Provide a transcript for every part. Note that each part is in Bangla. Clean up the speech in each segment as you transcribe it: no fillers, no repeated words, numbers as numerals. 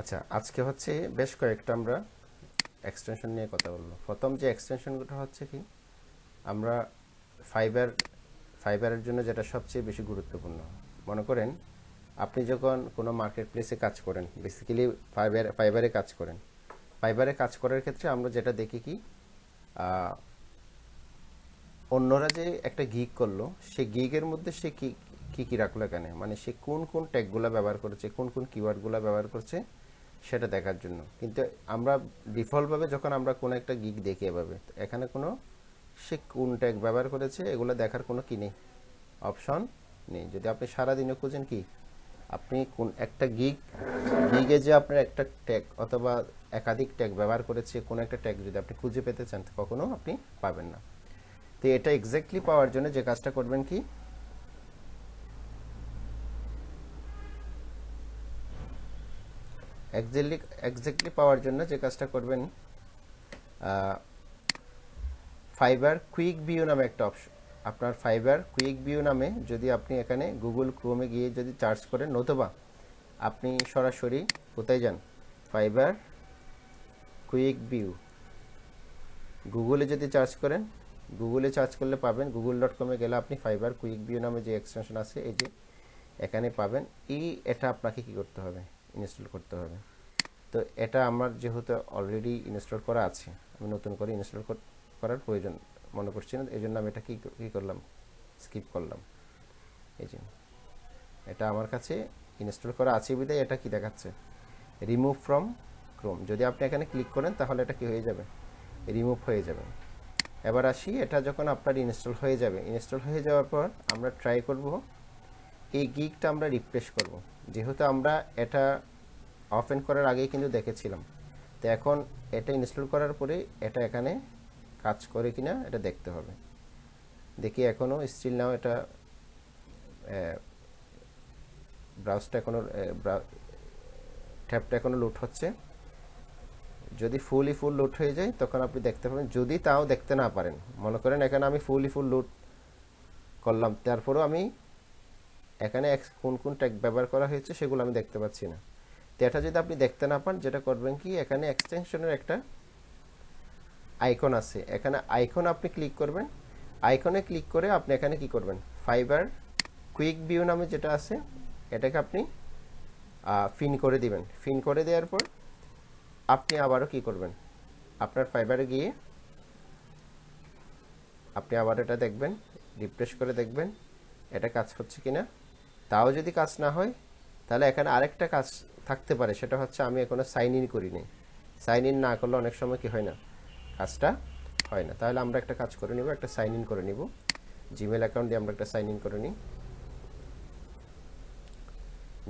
আচ্ছা, আজকে হচ্ছে বেশ কয়েকটা আমরা এক্সটেনশন নিয়ে কথা বলবো। প্রথম যে এক্সটেনশনটা হচ্ছে কি, আমরা ফাইবার ফাইবারের জন্য যেটা সবচেয়ে বেশি গুরুত্বপূর্ণ। মনে করেন আপনি যখন কোনো মার্কেট প্লেসে কাজ করেন, বেসিক্যালি ফাইবারে কাজ করেন। ফাইবারে কাজ করার ক্ষেত্রে আমরা যেটা দেখি কি, অন্যরা যে একটা গিগ করলো, সে গিগের মধ্যে সে কি কি কি রাখলো এখানে, মানে সে কোন কোন ট্যাগগুলো ব্যবহার করেছে, কোন কোন কিওয়ার্ডগুলো ব্যবহার করছে সেটা দেখার জন্য। কিন্তু আমরা ডিফল্টভাবে যখন আমরা কোনো একটা গিগ দেখি এভাবে, এখানে কোনো সে কোন ট্যাগ ব্যবহার করেছে এগুলো দেখার কোনো কি নেই, অপশন নেই। যদি আপনি সারাদিনে খুঁজেন কি, আপনি কোন একটা গিগে যে আপনার একটা ট্যাগ অথবা একাধিক ট্যাগ ব্যবহার করেছে, কোনো একটা ট্যাগ যদি আপনি খুঁজে পেতে চান, কখনো আপনি পাবেন না। তো এটা এক্স্যাক্টলি পাওয়ার জন্য যে কাজটা করবেন কি, এক্স্যাক্টলি পাওয়ার জন্য যে কাজটা করবেন, ফাইবার কুইক ভিউ নামে একটা অপশন, আপনার ফাইবার কুইক ভিউ নামে যদি আপনি এখানে গুগল ক্রোমে গিয়ে যদি সার্চ করেন, নতুবা আপনি সরাসরি কোথায় যান, ফাইবার কুইক ভিউ গুগলে যদি সার্চ করেন, গুগলে সার্চ করলে পাবেন। google.com-এ গেলে আপনি ফাইবার কুইক ভিউ নামে যে এক্সটেনশন আছে, এই যে এখানে পাবেন। এটা আপনাকে কি করতে হবে, ইনস্টল করতে হবে। তো এটা আমার যেহেতু অলরেডি ইনস্টল করা আছে, আমি নতুন করে ইনস্টল করার প্রয়োজন মনে করছি না, এই জন্য আমি এটা কী করলাম, স্কিপ করলাম। এই যে এটা আমার কাছে ইনস্টল করা আছে বিধায় এটা কি দেখাচ্ছে, রিমুভ ফ্রম ক্রোম। যদি আপনি এখানে ক্লিক করেন তাহলে এটা কি হয়ে যাবে, রিমুভ হয়ে যাবে। এবার আসি, এটা যখন আপনার ইনস্টল হয়ে যাবে, ইনস্টল হয়ে যাওয়ার পর আমরা ট্রাই করব এই গিগটা আমরা রিফ্রেশ করব। যেহেতু আমরা এটা ওপেন করার আগেই কিন্তু দেখেছিলাম, তো এখন এটা ইনস্টল করার পরে এটা এখানে কাজ করে কিনা এটা দেখতে হবে। দেখি এখনও স্টিল নাও এটা ব্রাউজটা এখনও ট্যাবটা এখনও লোড হচ্ছে। যদি ফুল লোড হয়ে যায় তখন আপনি দেখতে পাবেন। যদি তাও দেখতে না পারেন, মনে করেন এখানে আমি ফুল লোড করলাম, তারপরেও আমি এখানে কোন কোন ট্যাগ ব্যবহার করা হয়েছে সেগুলো আমি দেখতে পাচ্ছি না। তো এটা যদি আপনি দেখতে না পান, যেটা করবেন কি, এখানে এক্সটেনশনের একটা আইকন আছে, এখানে আইকন আপনি ক্লিক করবেন। আইকনে ক্লিক করে আপনি এখানে কি করবেন, ফাইবার কুইক ভিউ নামে যেটা আছে এটাকে আপনি ফিন করে দিবেন। ফিন করে দেওয়ার পর আপনি আবারও কি করবেন, আপনার ফাইবারে গিয়ে আপনি আবার এটা দেখবেন, রিফ্রেশ করে দেখবেন এটা কাজ হচ্ছে কিনা। তাও যদি কাজ না হয়, তাহলে এখানে আরেকটা কাজ থাকতে পারে, সেটা হচ্ছে আমি এখনো সাইন ইন করিনি। সাইন ইন না করলে অনেক সময় কি হয় না, কাজটা হয় না। তাহলে আমরা একটা কাজ করে নিব, একটা সাইন ইন করে নিব। জিমেল অ্যাকাউন্ট দিয়ে আমরা একটা সাইন ইন করে নিই।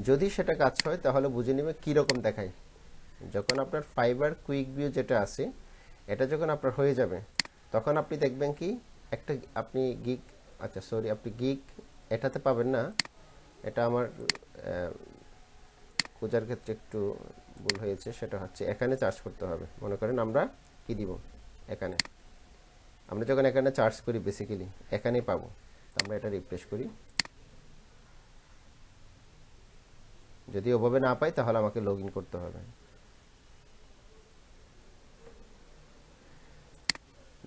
যদি সেটা কাজ হয় তাহলে বুঝে নেবে কীরকম দেখায়। যখন আপনার ফাইবার কুইক ভিউ যেটা আছে এটা যখন আপনার হয়ে যাবে, তখন আপনি দেখবেন কি, একটা আপনি গিগ, আচ্ছা সরি, আপনি গিগ এটাতে পাবেন না। এটা আমার খোঁজার ক্ষেত্রে একটু ভুল হয়েছে, সেটা হচ্ছে এখানে চার্জ করতে হবে। মনে করেন আমরা কি দিব, এখানে আমরা যখন এখানে চার্জ করি বেসিক্যালি এখানেই পাবো। আমরা এটা রিফ্রেশ করি, যদি ওভাবে না পাই তাহলে আমাকে লগ ইন করতে হবে।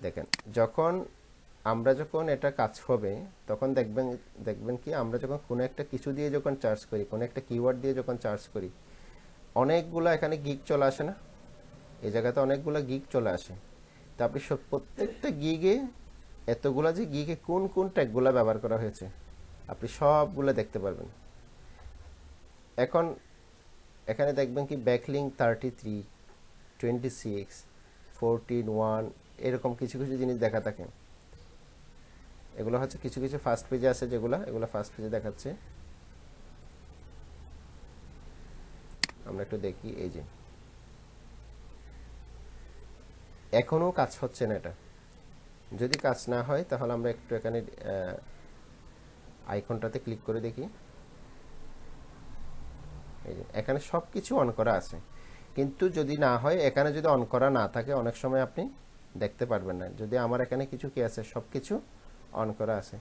দেখেন, যখন এটা কাজ হবে তখন দেখবেন কি, আমরা যখন কোনো একটা কিছু দিয়ে যখন চার্জ করি, কোনো একটা কিওয়ার্ড দিয়ে যখন চার্জ করি, অনেকগুলো এখানে গিগ চলে আসে না, এই জায়গাতে অনেকগুলো গিগ চলে আসে। তো আপনি প্রত্যেকটা গিগে, এতগুলা যে গিগে কোন কোন ট্যাগগুলো ব্যবহার করা হয়েছে আপনি সবগুলো দেখতে পারবেন। এখন এখানে দেখবেন কি, ব্যাকলিং 33, 26, 14, 1, এরকম কিছু কিছু জিনিস দেখা থাকে। এগুলো হচ্ছে কিছু কিছু ফার্স্ট পেজে আছে, এগুলো ফার্স্ট পেজে দেখাচ্ছে। আমরা একটু দেখি, এই যে এখনও কাজ হচ্ছে না এটা। যদি কাজ না হয় তাহলে আমরা একটু এখানে আইকনটাতে ক্লিক করে দেখি। এই যে এখানে সব কিছু অন করা আছে, কিন্তু যদি না হয়, এখানে যদি অন করা না থাকে অনেক সময় আপনি দেখতে পারবেন না। যদি আমার এখানে কিছু কি আছে, সব কিছু অন করা আছে,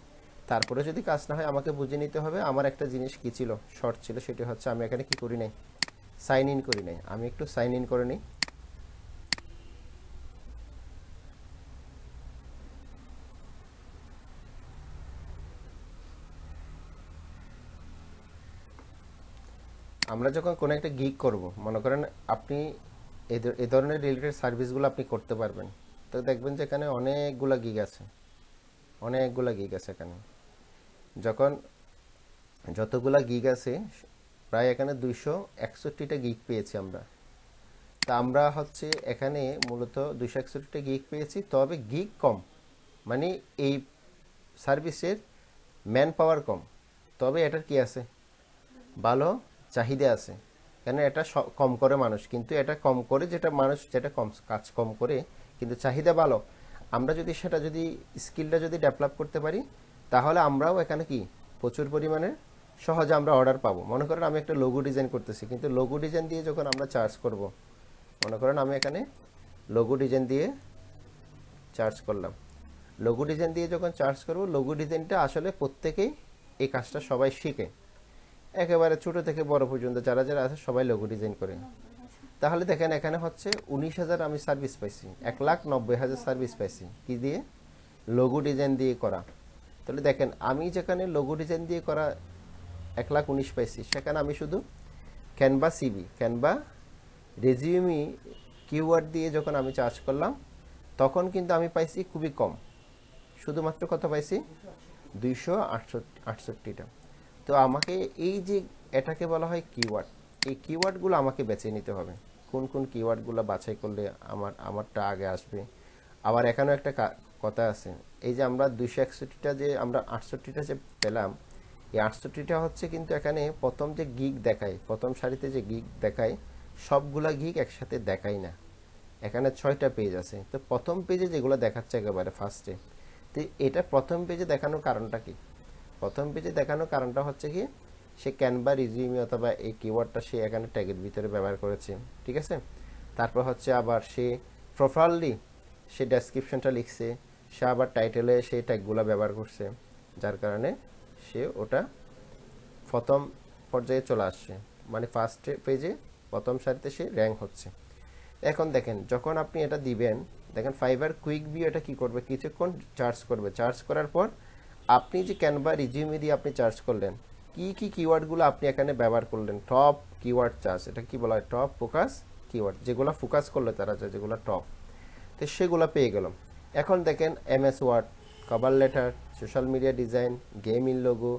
তারপরে যদি কাজ না হয় আমাকে বুঝে নিতে হবে আমার একটা জিনিস কি ছিল, শর্ট ছিল। সেটি হচ্ছে আমি এখানে কি করি নাই, সাইন ইন করি নাই, আমি একটু সাইন ইন করে নিই। আমরা যখন কোনো একটা গিগ করব, মনে করেন আপনি এই ধরনের রিলেটেড সার্ভিসগুলো আপনি করতে পারবেন, তো দেখবেন যে এখানে অনেকগুলা গিগ আছে, অনেকগুলা গিগ আছে এখানে। যখন যতগুলা গিগ আছে, প্রায় এখানে 261টা গিগ পেয়েছি আমরা। তা আমরা হচ্ছে এখানে মূলত 261টা গিগ পেয়েছি, তবে গিগ কম, মানে এই সার্ভিসের ম্যান পাওয়ার কম, তবে এটার কি আছে, ভালো চাহিদা আছে। কেন এটা কম করে মানুষ, কিন্তু এটা কম করে যেটা মানুষ যেটা কম কাজ কম করে, কিন্তু চাহিদা ভালো। আমরা যদি সেটা যদি স্কিলটা যদি ডেভেলপ করতে পারি, তাহলে আমরাও এখানে কি প্রচুর পরিমাণে সহজে আমরা অর্ডার পাবো। মনে করেন আমি একটা লোগো ডিজাইন করতেছি, কিন্তু লোগো ডিজাইন দিয়ে যখন আমরা চার্জ করব, মনে করেন আমি এখানে লোগো ডিজাইন দিয়ে চার্জ করলাম। লোগো ডিজাইন দিয়ে যখন চার্জ করব, লোগো ডিজাইনটা আসলে প্রত্যেকেই এই কাজটা সবাই শিখে, একেবারে ছোট থেকে বড় পর্যন্ত যারা যারা আছে সবাই লোগো ডিজাইন করে। তাহলে দেখেন এখানে হচ্ছে 19,000 আমি সার্ভিস পাইছি, 1,90,000 সার্ভিস পাইছি কি দিয়ে, লোগো ডিজাইন দিয়ে করা। তাহলে দেখেন আমি যেখানে লোগো ডিজাইন দিয়ে করা 1,19,000 পাইছি, সেখানে আমি শুধু Canva CV, Canva resume keyword দিয়ে যখন আমি চার্জ করলাম, তখন কিন্তু আমি পাইছি খুবই কম, শুধুমাত্র কত পাইছি, 268টা। তো আমাকে এই যে এটাকে বলা হয় কিওয়ার্ড, এই কিওয়ার্ডগুলো আমাকে বেছে নিতে হবে, কোন কোন কিওয়ার্ডগুলো বাছাই করলে আমারটা আগে আসবে। আবার এখানেও একটা কথা আছে, এই যে আমরা 261টা যে আমরা 68টা যে পেলাম, এই 68টা হচ্ছে কিন্তু এখানে প্রথম যে গিগ দেখায়, প্রথম সারিতে যে গিগ দেখায়, সবগুলা গিগ একসাথে দেখায় না। এখানে 6টা পেজ আছে, তো প্রথম পেজে যেগুলো দেখাচ্ছে একেবারে ফার্স্টে, তো এটা প্রথম পেজে দেখানোর কারণটা কি? প্রথম পেজে দেখানোর কারণটা হচ্ছে কি, সে ক্যানভা রিজিউমি অথবা এই কিওয়ার্ডটা সে এখানে ট্যাগের ভিতরে ব্যবহার করেছে, ঠিক আছে। তারপর হচ্ছে আবার সে প্রপারলি সে ডেসক্রিপশনটা লিখছে, সে আবার টাইটেলে সেই ট্যাগগুলো ব্যবহার করছে, যার কারণে সে ওটা প্রথম পর্যায়ে চলে আসছে, মানে ফার্স্ট পেজে প্রথম সারিতে সে র্যাঙ্ক হচ্ছে। এখন দেখেন যখন আপনি এটা দিবেন, দেখেন ফাইবার কুইক ভিউ এটা কি করবে, কিছুক্ষণ চার্জ করবে, চার্জ করার পর আপনি যে ক্যানভা রিজিউমি দিয়ে আপনি চার্জ করলেন, কি কি কিওয়ার্ডগুলো আপনি এখানে ব্যবহার করলেন, টপ কিওয়ার্ড চার্জ, এটা কি বলা হয়, টপ ফোকাস কিওয়ার্ড, যেগুলো ফোকাস করলে তারা যেগুলো টপ, তো সেগুলো পেয়ে গেলাম। এখন দেখেন MS word, cover letter, social media design, gaming logo.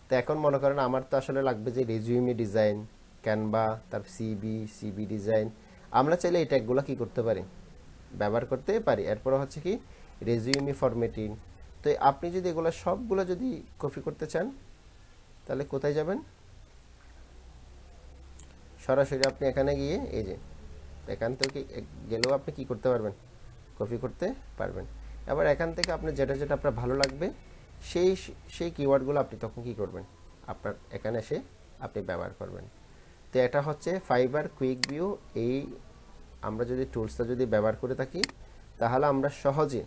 তো এখন মনে করেন আমার তো আসলে লাগবে যে রেজিউমি ডিজাইন, ক্যানভা, তার সিবি ডিজাইন, আমরা চাইলে এই ট্যাগগুলো কি করতে পারি, ব্যবহার করতে পারি। এরপর হচ্ছে কি রেজিউমি ফরম্যাটিং। তো আপনি যদি এগুলো সবগুলো যদি কপি করতে চান, তাহলে কোথায় যাবেন, সরাসরি আপনি এখানে গিয়ে এই যে এখান থেকে গেলেও আপনি কি করতে পারবেন, কপি করতে পারবেন। এবার এখান থেকে আপনি যেটা যেটা আপনার ভালো লাগবে, সেই সেই কিওয়ার্ডগুলো আপনি তখন কি করবেন, আপনার এখানে এসে আপনি ব্যবহার করবেন। তো এটা হচ্ছে ফাইবার কুইক ভিউ। এই আমরা যদি টুলসটা যদি ব্যবহার করে থাকি, তাহলে আমরা সহজে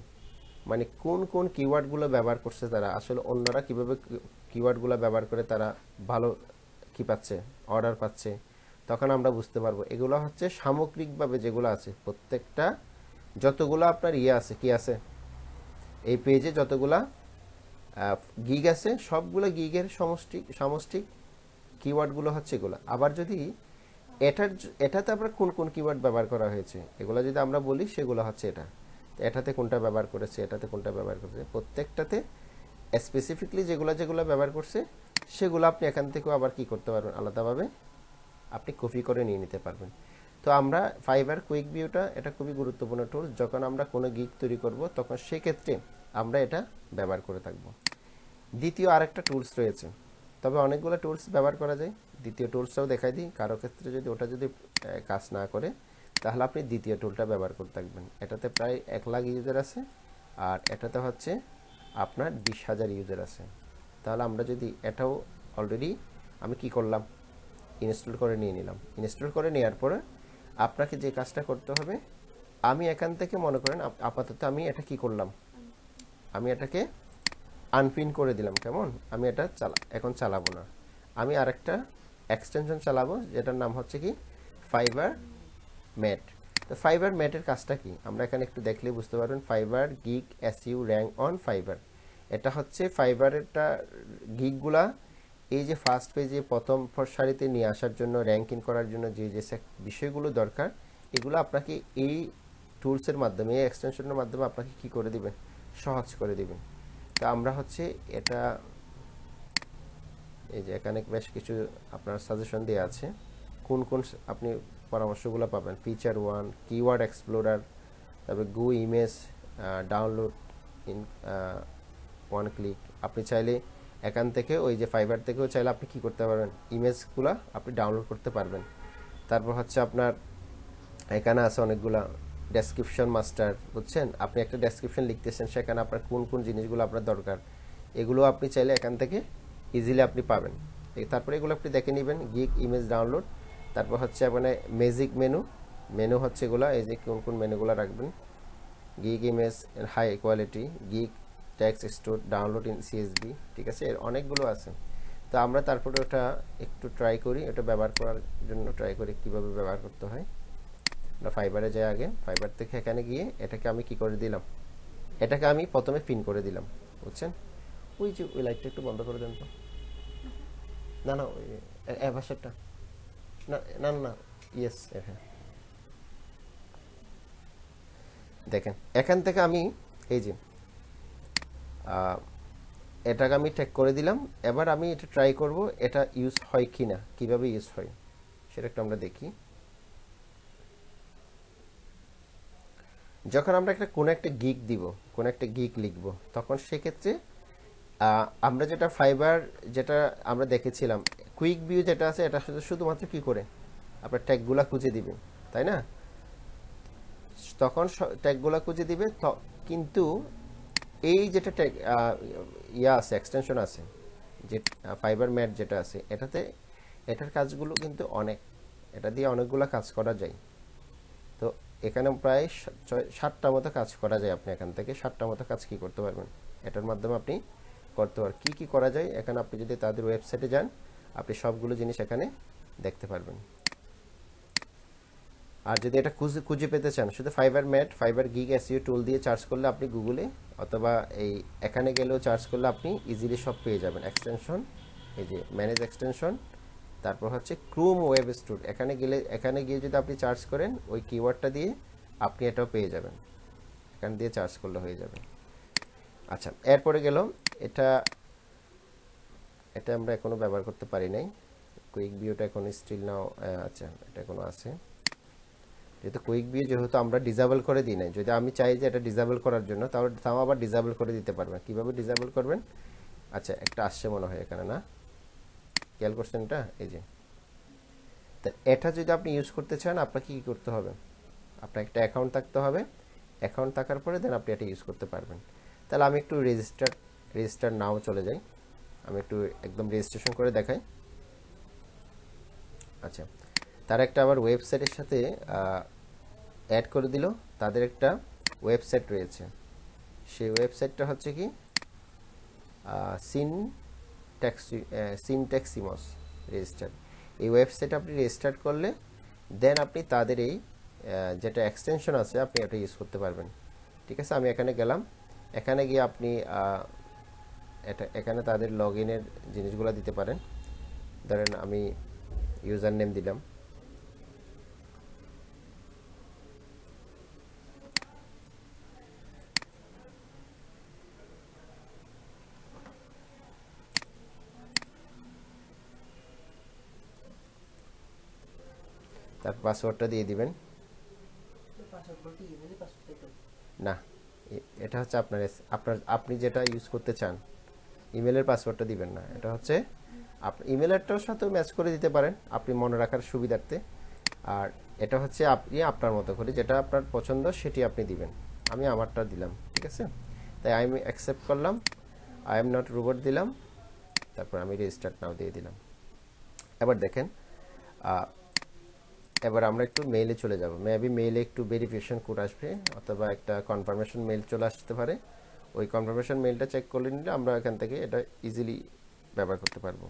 মানে কোন কোন কিওয়ার্ডগুলো ব্যবহার করছে তারা, আসলে অন্যরা কিভাবে কিওয়ার্ডগুলো ব্যবহার করে তারা ভালো কি পাচ্ছে, অর্ডার পাচ্ছে, তখন আমরা বুঝতে পারবো। এগুলো হচ্ছে সামগ্রিকভাবে যেগুলো আছে, প্রত্যেকটা যতগুলো আপনার আছে কি আছে এই পেজে, যতগুলা গিগ আছে, সবগুলো গিগের সামষ্টিক কিওয়ার্ডগুলো হচ্ছে এগুলো। আবার যদি এটাতে আমরা কোন কোন কিওয়ার্ড ব্যবহার করা হয়েছে এগুলো যদি আমরা বলি, সেগুলো হচ্ছে এটাতে কোনটা ব্যবহার করেছে, এটাতে কোনটা ব্যবহার করেছে, প্রত্যেকটাতে স্পেসিফিকলি যেগুলো যেগুলো ব্যবহার করছে, সেগুলো আপনি এখান থেকেও আবার কি করতে পারবেন, আলাদাভাবে আপনি কপি করে নিয়ে নিতে পারবেন। তো আমরা ফাইবার কুইক ভিউটা এটা খুবই গুরুত্বপূর্ণ টুল, যখন আমরা কোনো গিগ তৈরি করব তখন সেক্ষেত্রে আমরা এটা ব্যবহার করে থাকবো। দ্বিতীয় আরেকটা টুলস রয়েছে, তবে অনেকগুলো টুলস ব্যবহার করা যায়। দ্বিতীয় টুলসটাও দেখাই দিই, কারো ক্ষেত্রে যদি ওটা যদি কাজ না করে, তাহলে আপনি দ্বিতীয় টুলটা ব্যবহার করতে থাকবেন। এটাতে প্রায় 1 লাখ ইউজার আছে, আর এটাতে হচ্ছে আপনার 20,000 ইউজার আছে। তাহলে আমরা যদি এটাও অলরেডি আমি কি করলাম, ইনস্টল করে নিয়ে নিলাম। ইনস্টল করে নেওয়ার পরে আপনাকে যে কাজটা করতে হবে, আমি এখান থেকে মনে করেন আপাতত আমি এটা কি করলাম, আমি এটাকে আনপিন করে দিলাম। কেমন, আমি এটা এখন চালাবো না, আমি আরেকটা এক্সটেনশন চালাবো, যেটার নাম হচ্ছে কি ফাইবার ম্যাট। তো ফাইবার ম্যাটের কাজটা কি আমরা এখানে একটু দেখলে বুঝতে পারবেন। Fibre gig SU rank on fibre, এটা হচ্ছে ফাইবারেরটা গিগগুলা এই যে ফার্স্ট পেজে প্রথম সারিতে নিয়ে আসার জন্য, র্যাঙ্কিং করার জন্য যে যে বিষয়গুলো দরকার, এগুলো আপনাকে এই টুলসের মাধ্যমে, এই এক্সটেনশনের মাধ্যমে আপনাকে কি করে দিবেন, সহজ করে দিবেন। তো আমরা হচ্ছে এটা, এই যে এখানে বেশ কিছু আপনার সাজেশন দেওয়া আছে কোন কোন আপনি পরামর্শগুলো পাবেন। ফিচার 1, কিওয়ার্ড এক্সপ্লোরার, তারপরে গো ইমেজ ডাউনলোড ইন 1 ক্লিক। আপনি চাইলে এখান থেকে ওই যে ফাইবার থেকেও চাইলে আপনি কি করতে পারবেন, ইমেজগুলো আপনি ডাউনলোড করতে পারবেন। তারপর হচ্ছে আপনার এখানে আছে অনেকগুলা ডেসক্রিপশন মাস্টার, বুঝছেন, আপনি একটা ডেসক্রিপশন লিখতেছেন, সেখানে আপনার কোন কোন জিনিসগুলো আপনার দরকার, এগুলো আপনি চাইলে এখান থেকে ইজিলি আপনি পাবেন। তারপরে এগুলো আপনি দেখে নেবেন, গিগ ইমেজ ডাউনলোড। তারপর হচ্ছে মানে ম্যাজিক মেনু হচ্ছে এগুলো, এই যে কোন কোন মেনুগুলো রাখবেন, gig image high quality, gig text store download in CSV, ঠিক আছে, এর অনেকগুলো আছে। তো আমরা তারপরে ওটা একটু ট্রাই করি, ওটা ব্যবহার করার জন্য ট্রাই করি কীভাবে ব্যবহার করতে হয়। আমরা ফাইবারে যাই, আগে ফাইবার থেকে এখানে গিয়ে এটাকে আমি কি করে দিলাম, এটাকে আমি প্রথমে পিন করে দিলাম, বুঝছেন। ওই যে ওই লাইটটা একটু বন্ধ করে দেন তো, না না ওই ভাষাটা, না না না, ইয়েস, হ্যাঁ দেখেন এখান থেকে আমি এই যে এটাকে আমি ট্যাগ করে দিলাম। এবার আমি এটা ট্রাই করব এটা ইউজ হয় কি না, কীভাবে ইউজ হয় সেটা একটু আমরা দেখি। যখন আমরা কোনো একটা গিগ দিব, কোনো একটা গিগ লিখব, তখন সেক্ষেত্রে আমরা যেটা ফাইবার যেটা আমরা দেখেছিলাম, কুইক ভিউ যেটা আছে, এটা শুধুমাত্র কি করে আপনার ট্যাগগুলা খুঁজে দিবে, তাই না, তখন ট্যাগগুলা খুঁজে দিবে। কিন্তু এই যেটা ট্যাগ আছে, এক্সটেনশন আছে, যে ফাইবার ম্যাট যেটা আছে, এটার কাজগুলো কিন্তু অনেক, এটা দিয়ে অনেকগুলো কাজ করা যায়। তো এখানে প্রায় 7টা মতো কাজ করা যায়। আপনি এখান থেকে 7টা মতো কাজ কি করতে পারবেন, এটার মাধ্যমে আপনি করতে পারবেন। কি কি করা যায় এখানে আপনি যদি তাদের ওয়েবসাইটে যান, আপনি সবগুলো জিনিস এখানে দেখতে পারবেন। আর যদি এটা খুঁজে পেতে চান, শুধু ফাইবার ম্যাট, ফাইবার গিগ এসইও টুল দিয়ে সার্চ করলে আপনি গুগলে, অথবা এই এখানে গেলেও সার্চ করলে আপনি ইজিলি সব পেয়ে যাবেন এক্সটেনশন। এই যে ম্যানেজ এক্সটেনশন, তারপর হচ্ছে ক্রোম ওয়েব স্টোর, এখানে গিয়ে যদি আপনি সার্চ করেন ওই কিওয়ার্ডটা দিয়ে, আপনি এটাও পেয়ে যাবেন, এখান দিয়ে সার্চ করলে হয়ে যাবে। আচ্ছা, এরপরে গেল এটা আমরা এখনো ব্যবহার করতে পারি নাই, কুইক ভিউটা এখন স্টিল নাও, আচ্ছা এটা এখনো আছে। যেহেতু কুইক ভিউ যেহেতু আমরা ডিসেবল করে দিই নাই, যদি আমি চাই যে এটা ডিসেবল করার জন্য, তাহলে তাও আবার ডিসেবল করে দিতে পারবেন। কিভাবে ডিসেবল করবেন, আচ্ছা একটা আসছে মনে হয় এখানে, না খেয়াল করছেন এটা, এই যে, তো এটা যদি আপনি ইউজ করতে চান আপনাকে কি করতে হবে, আপনার একটা অ্যাকাউন্ট থাকতে হবে। অ্যাকাউন্ট থাকার পরে দেন আপনি এটা ইউজ করতে পারবেন। তাহলে আমি একটু রেজিস্টার নাও চলে যাই, আমি একটু একদম রেজিস্ট্রেশন করে দেখাই। আচ্ছা, তার একটা আবার ওয়েবসাইটের সাথে অ্যাড করে দিল, তাদের একটা ওয়েবসাইট রয়েছে, সেই ওয়েবসাইটটা হচ্ছে কি সিনট্যাক্সিমস রেজিস্টার। এই ওয়েবসাইট আপনি রেজিস্টার করলে দেন আপনি তাদের এই যেটা এক্সটেনশন আছে আপনি এটা ইউজ করতে পারবেন। ঠিক আছে, আমি এখানে গেলাম, এখানে গিয়ে আপনি এখানে তাদের লগ ইনের জিনিসগুলো দিতে পারেন। ধরেন আমি ইউজার নেম দিলাম, তার পাসওয়ার্ডটা দিয়ে দিবেন। না, এটা হচ্ছে আপনি যেটা ইউজ করতে চান, ইমেলের পাসওয়ার্ডটা দিবেন না, এটা হচ্ছে আপনি ইমেলেরটার সাথেও ম্যাচ করে দিতে পারেন আপনি মনে রাখার সুবিধার্থে। আর এটা হচ্ছে আপনি আপনার মতো করে যেটা আপনার পছন্দ সেটি আপনি দিবেন। আমি আমারটা দিলাম, ঠিক আছে, তাই আমি অ্যাকসেপ্ট করলাম, আই এম নট রোবট দিলাম, তারপর আমি রেজিস্টার্ড নাও দিয়ে দিলাম। এবার দেখেন, এবার আমরা একটু মেইলে চলে যাব, মেবি মেইলে একটু ভেরিফিকেশন কোড আসবে অথবা একটা কনফার্মেশন মেইল চলে আসতে পারে। ওই কনফার্মেশন মেইলটা চেক করে নিলে আমরা এখান থেকে এটা ইজিলি ব্যবহার করতে পারবো।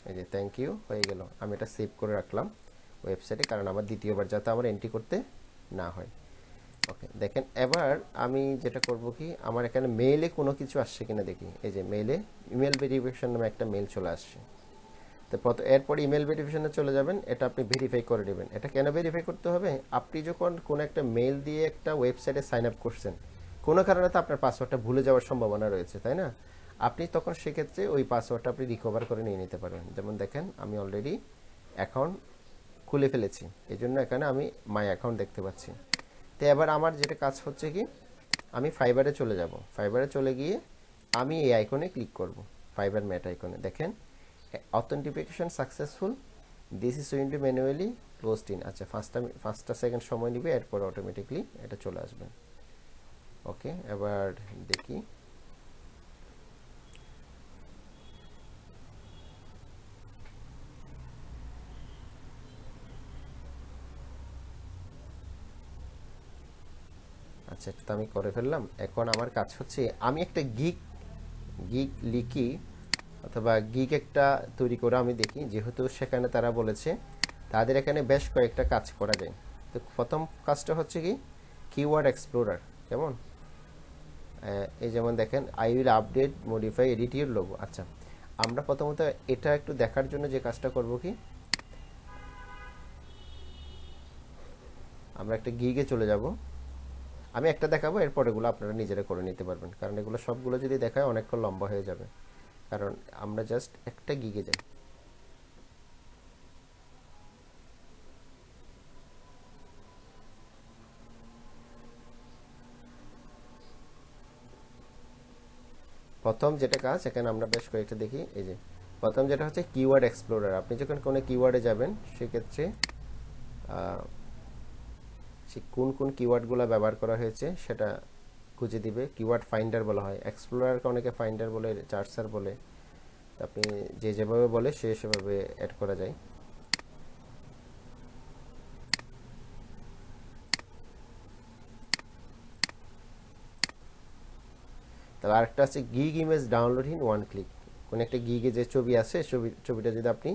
এই যে থ্যাংক ইউ হয়ে গেল, আমি এটা সেভ করে রাখলাম। ওয়েবসাইটে, কারণ আমার দ্বিতীয়বার যাতে আমার এন্ট্রি করতে না হয়। ওকে, দেখেন এবার আমি যেটা করব কি, আমার এখানে মেইলে কোনো কিছু আসছে কিনা দেখি। এই যে মেইলে ইমেল ভেরিফিকেশন নামে একটা মেইল চলে আসছে। তো এরপর ইমেল ভেরিফিকেশনে চলে যাবেন, এটা আপনি ভেরিফাই করে নেবেন। এটা কেন ভেরিফাই করতে হবে? আপনি যখন কোনো একটা মেইল দিয়ে একটা ওয়েবসাইটে সাইন আপ করছেন, কোনো কারণে তো আপনার পাসওয়ার্ডটা ভুলে যাওয়ার সম্ভাবনা রয়েছে, তাই না? আপনি তখন সেক্ষেত্রে ওই পাসওয়ার্ডটা আপনি রিকভার করে নিয়ে নিতে পারবেন। যেমন দেখেন আমি অলরেডি অ্যাকাউন্ট খুলে ফেলেছি, এই জন্য এখানে আমি মাই অ্যাকাউন্ট দেখতে পাচ্ছি। তো এবার আমার যেটা কাজ হচ্ছে কি, আমি ফাইবারে চলে যাব। ফাইবারে চলে গিয়ে আমি এই আইকনে ক্লিক করব, ফাইবার ম্যাট আইকনে। দেখেন authentication successful, this is window manually closed in. আচ্ছা, 5টা সেকেন্ড সময় নিবে, এরপর অটোমেটিকলি এটা চলে আসবে। ওকে, এবার দেখি। আচ্ছা, এটা তো আমি করে ফেললাম। এখন আমার কাজ হচ্ছে আমি একটা গিগ লিখি অথবা গিগ একটা তৈরি করে আমি দেখি, যেহেতু সেখানে তারা বলেছে তাদের এখানে বেশ কয়েকটা কাজ করা যায়। তো প্রথম কাজটা হচ্ছে কি, কিওয়ার্ড এক্সপ্লোরার। কেমন? এই যেমন দেখেন I will update modify edit your logo. আচ্ছা, আমরা প্রথমত এটা একটু দেখার জন্য যে কাজটা করব কি, আমরা একটা গিগে চলে যাব। আমি একটা দেখাবো, এরপর এগুলো আপনারা নিজেরা করে নিতে পারবেন, কারণ এগুলো সবগুলো যদি দেখায় অনেকক্ষণ লম্বা হয়ে যাবে। কারণ আমরা জাস্ট একটা গিগে যাই। প্রথম যেটা কাজ, এখানে আমরা বেশ কয়েকটা দেখি। এই যে প্রথম যেটা হচ্ছে কিওয়ার্ড এক্সপ্লোরার। আপনি যখন কোনো কিওয়ার্ডে যাবেন সেক্ষেত্রে সে কোন কোন কিওয়ার্ডগুলো ব্যবহার করা হয়েছে সেটা খুঁজে দিবে। কিওয়ার্ড ফাইন্ডার বলা হয়, এক্সপ্লোরারকে অনেকে ফাইন্ডার বলে, চার্সার বলে। আপনি যে যেভাবে বলে সে সেভাবে অ্যাড করা যায়। তাহলে আরেকটা আছে gig image download in one click. কোনো একটা গিগে যে ছবি আছে, ছবিটা যদি আপনি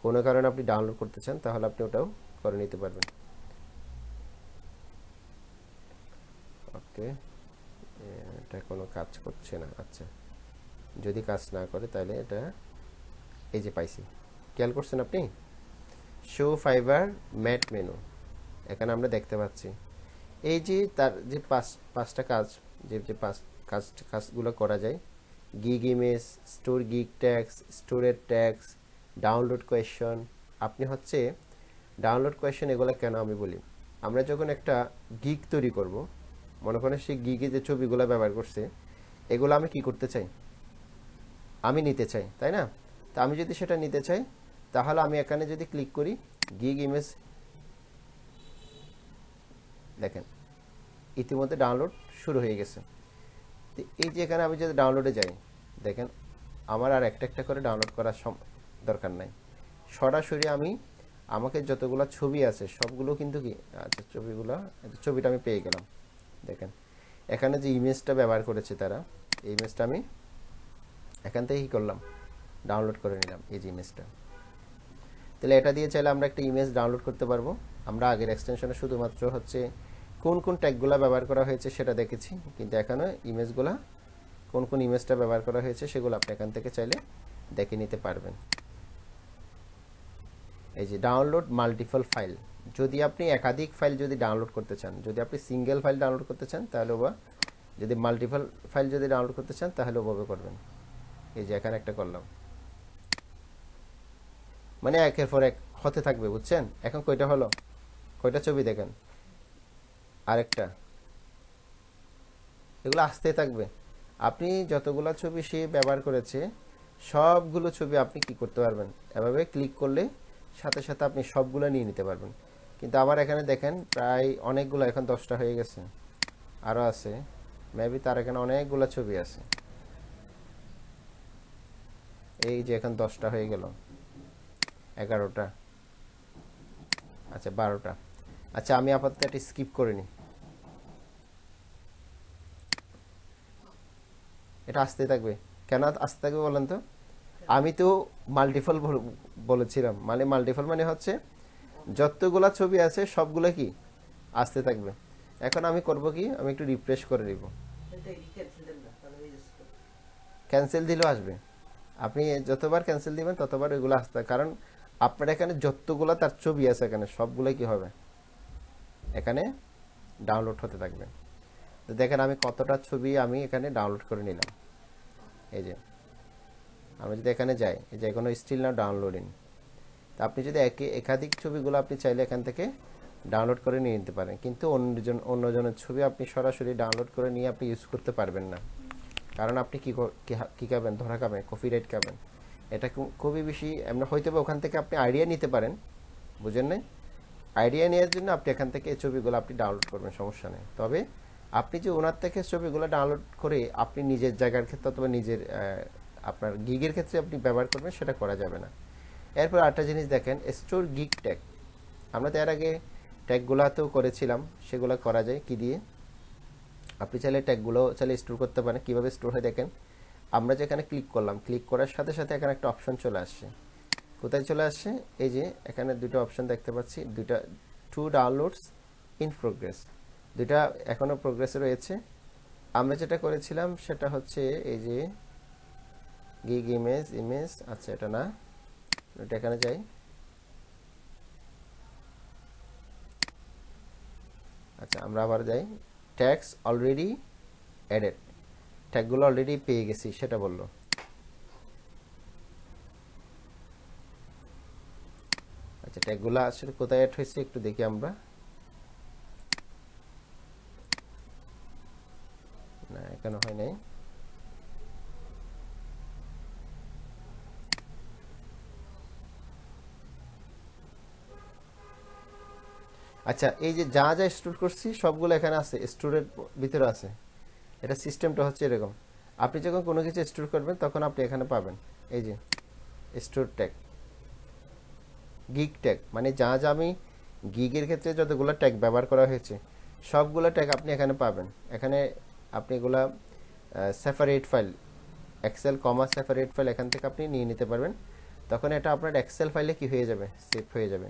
কোনো কারণে আপনি ডাউনলোড করতে চান, তাহলে আপনি ওটাও করে নিতে পারবেন। ওকে, এটা কোনো কাজ করছে না। আচ্ছা, যদি কাজ না করে তাহলে এটা, এই যে পাইছি, খেয়াল করছেন আপনি, শো ফাইবার ম্যাট মেনু, এখানে আমরা দেখতে পাচ্ছি। এই যে তার যে পাঁচটা কাজ, যে কাজগুলো করা যায়, gig image, store gig tax, স্টোরের ট্যাক্স, ডাউনলোড কোয়েশন। আপনি হচ্ছে ডাউনলোড কোয়েশন, এগুলো কেন আমি বলি, আমরা যখন একটা গিগ তৈরি করব, মনে করেন সেই গিগে যে ছবিগুলো ব্যবহার করছে, এগুলো আমি কি করতে চাই, আমি নিতে চাই, তাই না? তা আমি যদি সেটা নিতে চাই, তাহলে আমি এখানে যদি ক্লিক করি গিগ ইমেজ, দেখেন ইতিমধ্যে ডাউনলোড শুরু হয়ে গেছে। তো এই যে এখানে আমি যদি ডাউনলোডে যাই, দেখেন আমার আর একটা একটা করে ডাউনলোড করার দরকার নাই। সরাসরি আমি, আমাকে যতগুলো ছবি আছে সবগুলো কিন্তু কি, আচ্ছা ছবিটা আমি পেয়ে গেলাম। দেখেন এখানে যে ইমেজটা ব্যবহার করেছে তারা, এই ইমেজটা আমি এখান থেকে কী করলাম, ডাউনলোড করে নিলাম, এই যে ইমেজটা। তাহলে এটা দিয়ে চাইলে আমরা একটা ইমেজ ডাউনলোড করতে পারবো। আমরা আগের এক্সটেনশনে শুধুমাত্র হচ্ছে কোন কোন ট্যাগগুলো ব্যবহার করা হয়েছে সেটা দেখেছি, কিন্তু এখানে ইমেজগুলা, কোন কোন ইমেজটা ব্যবহার করা হয়েছে সেগুলো আপনি এখান থেকে চাইলে দেখে নিতে পারবেন। এই যে ডাউনলোড মাল্টিপল ফাইল, যদি আপনি একাধিক ফাইল যদি ডাউনলোড করতে চান, যদি আপনি সিঙ্গেল ফাইল ডাউনলোড করতে চান তাহলে বা যদি মাল্টিপল ফাইল যদি ডাউনলোড করতে চান তাহলে ওভাবে করবেন। এই যে এখানে একটা করলাম, মানে একের পর এক হতে থাকবে, বুঝছেন? এখন কয়টা হলো, কয়টা ছবি দেখেন, আরেকটা, এগুলো আসতেই থাকবে। আপনি যতগুলো ছবি সে ব্যবহার করেছে সবগুলো ছবি আপনি কি করতে পারবেন, এভাবে ক্লিক করলে সাথে সাথে আপনি সবগুলো নিয়ে নিতে পারবেন। কিন্তু আমার এখানে দেখেন প্রায় অনেকগুলো, এখন 10টা হয়ে গেছে, আরও আছে মেবি, তার এখানে অনেকগুলো ছবি আছে। এই যে এখন 10টা হয়ে গেল, 11টা, আচ্ছা 12টা। আচ্ছা, আমি আপাতত এটা স্কিপ করে নিই, এটা আসতে থাকবে। কেন আসতে থাকবে বলেন তো? আমি তো মাল্টিপল বলেছিলাম, মানে মাল্টিপল মানে হচ্ছে যতগুলা ছবি আছে সবগুলো কি আসতে থাকবে। এখন আমি করব কি, আমি একটু রিফ্রেশ করে নিব, ক্যান্সেল দিলেও আসবে। আপনি যতবার ক্যান্সেল দিবেন ততবার ওইগুলো আসতে, কারণ আপনার এখানে যতগুলো তার ছবি আছে এখানে সবগুলো কি হবে এখানে ডাউনলোড হতে থাকবে। তো দেখেন আমি কতটা ছবি আমি এখানে ডাউনলোড করে নিলাম। এই যে আমি যদি এখানে যাই, এই যে এখনো স্টিল নাও ডাউনলোডিং। তো আপনি যদি একাধিক ছবিগুলো আপনি চাইলে এখান থেকে ডাউনলোড করে নিয়ে নিতে পারেন, কিন্তু অন্যজনের ছবি আপনি সরাসরি ডাউনলোড করে নিয়ে আপনি ইউজ করতে পারবেন না। কারণ আপনি কি খাবেন, ধরা খাবেন, কপিরাইট খাবেন। এটা খুবই বেশি এমন হয়তো বা ওখান থেকে আপনি আইডিয়া নিতে পারেন, বুঝেন নাই? আইডিয়া নেওয়ার জন্য আপনি এখান থেকে এই ছবিগুলো আপনি ডাউনলোড করবেন, সমস্যা নেই। তবে আপনি যে ওনার থেকে ছবিগুলো ডাউনলোড করে আপনি নিজের জায়গার ক্ষেত্রে অথবা নিজের আপনার গিগের ক্ষেত্রে আপনি ব্যবহার করবেন, সেটা করা যাবে না। এরপর আরেকটা জিনিস দেখেন, স্টোর গিগ ট্যাগ। আমরা তো এর আগে ট্যাগগুলোতেও করেছিলাম, সেগুলো করা যায় কি দিয়ে। আপনি চাইলে ট্যাগগুলো চাইলে স্টোর করতে পারেন। কীভাবে স্টোর হয় দেখেন, আমরা যেখানে ক্লিক করলাম, ক্লিক করার সাথে সাথে এখানে একটা অপশন চলে আসছে। কোথায় চলে আসছে? এই যে এখানে দুটো অপশন দেখতে পাচ্ছি, দুইটা, টু ডাউনলোডস ইন প্রোগ্রেস, দুইটা এখনও প্রোগ্রেসে রয়েছে। আমরা যেটা করেছিলাম সেটা হচ্ছে এই যে গিগ ইমেজ, আচ্ছা এটা না, এটা এখানে যাই। আচ্ছা আমরা আবার যাই, ট্যাগস অলরেডি অ্যাডেড, ট্যাগগুলো অলরেডি পেয়ে গেছি সেটা বললো। আচ্ছা ট্যাগগুলো আসলে কোথায় অ্যাড হয়েছে একটু দেখি আমরা। না এখানে হয় নাই। আচ্ছা এই যে যা যা স্টোর করছি সবগুলো এখানে আছে, স্টোরের ভিতরে আছে। এটা সিস্টেমটা হচ্ছে এরকম, আপনি যখন কোনো কিছু স্টোর করবেন তখন আপনি এখানে পাবেন এই যে স্টোর ট্যাগ, গিগ ট্যাগ, মানে যা যা আমি গিগের ক্ষেত্রে যতগুলো ট্যাগ ব্যবহার করা হয়েছে সবগুলো ট্যাগ আপনি এখানে পাবেন। এখানে আপনি এগুলা সেপারেট ফাইল, এক্সেল কমা সেপারেট ফাইল এখান থেকে আপনি নিয়ে নিতে পারবেন। তখন এটা আপনার এক্সেল ফাইলে কি হয়ে যাবে, সেভ হয়ে যাবে।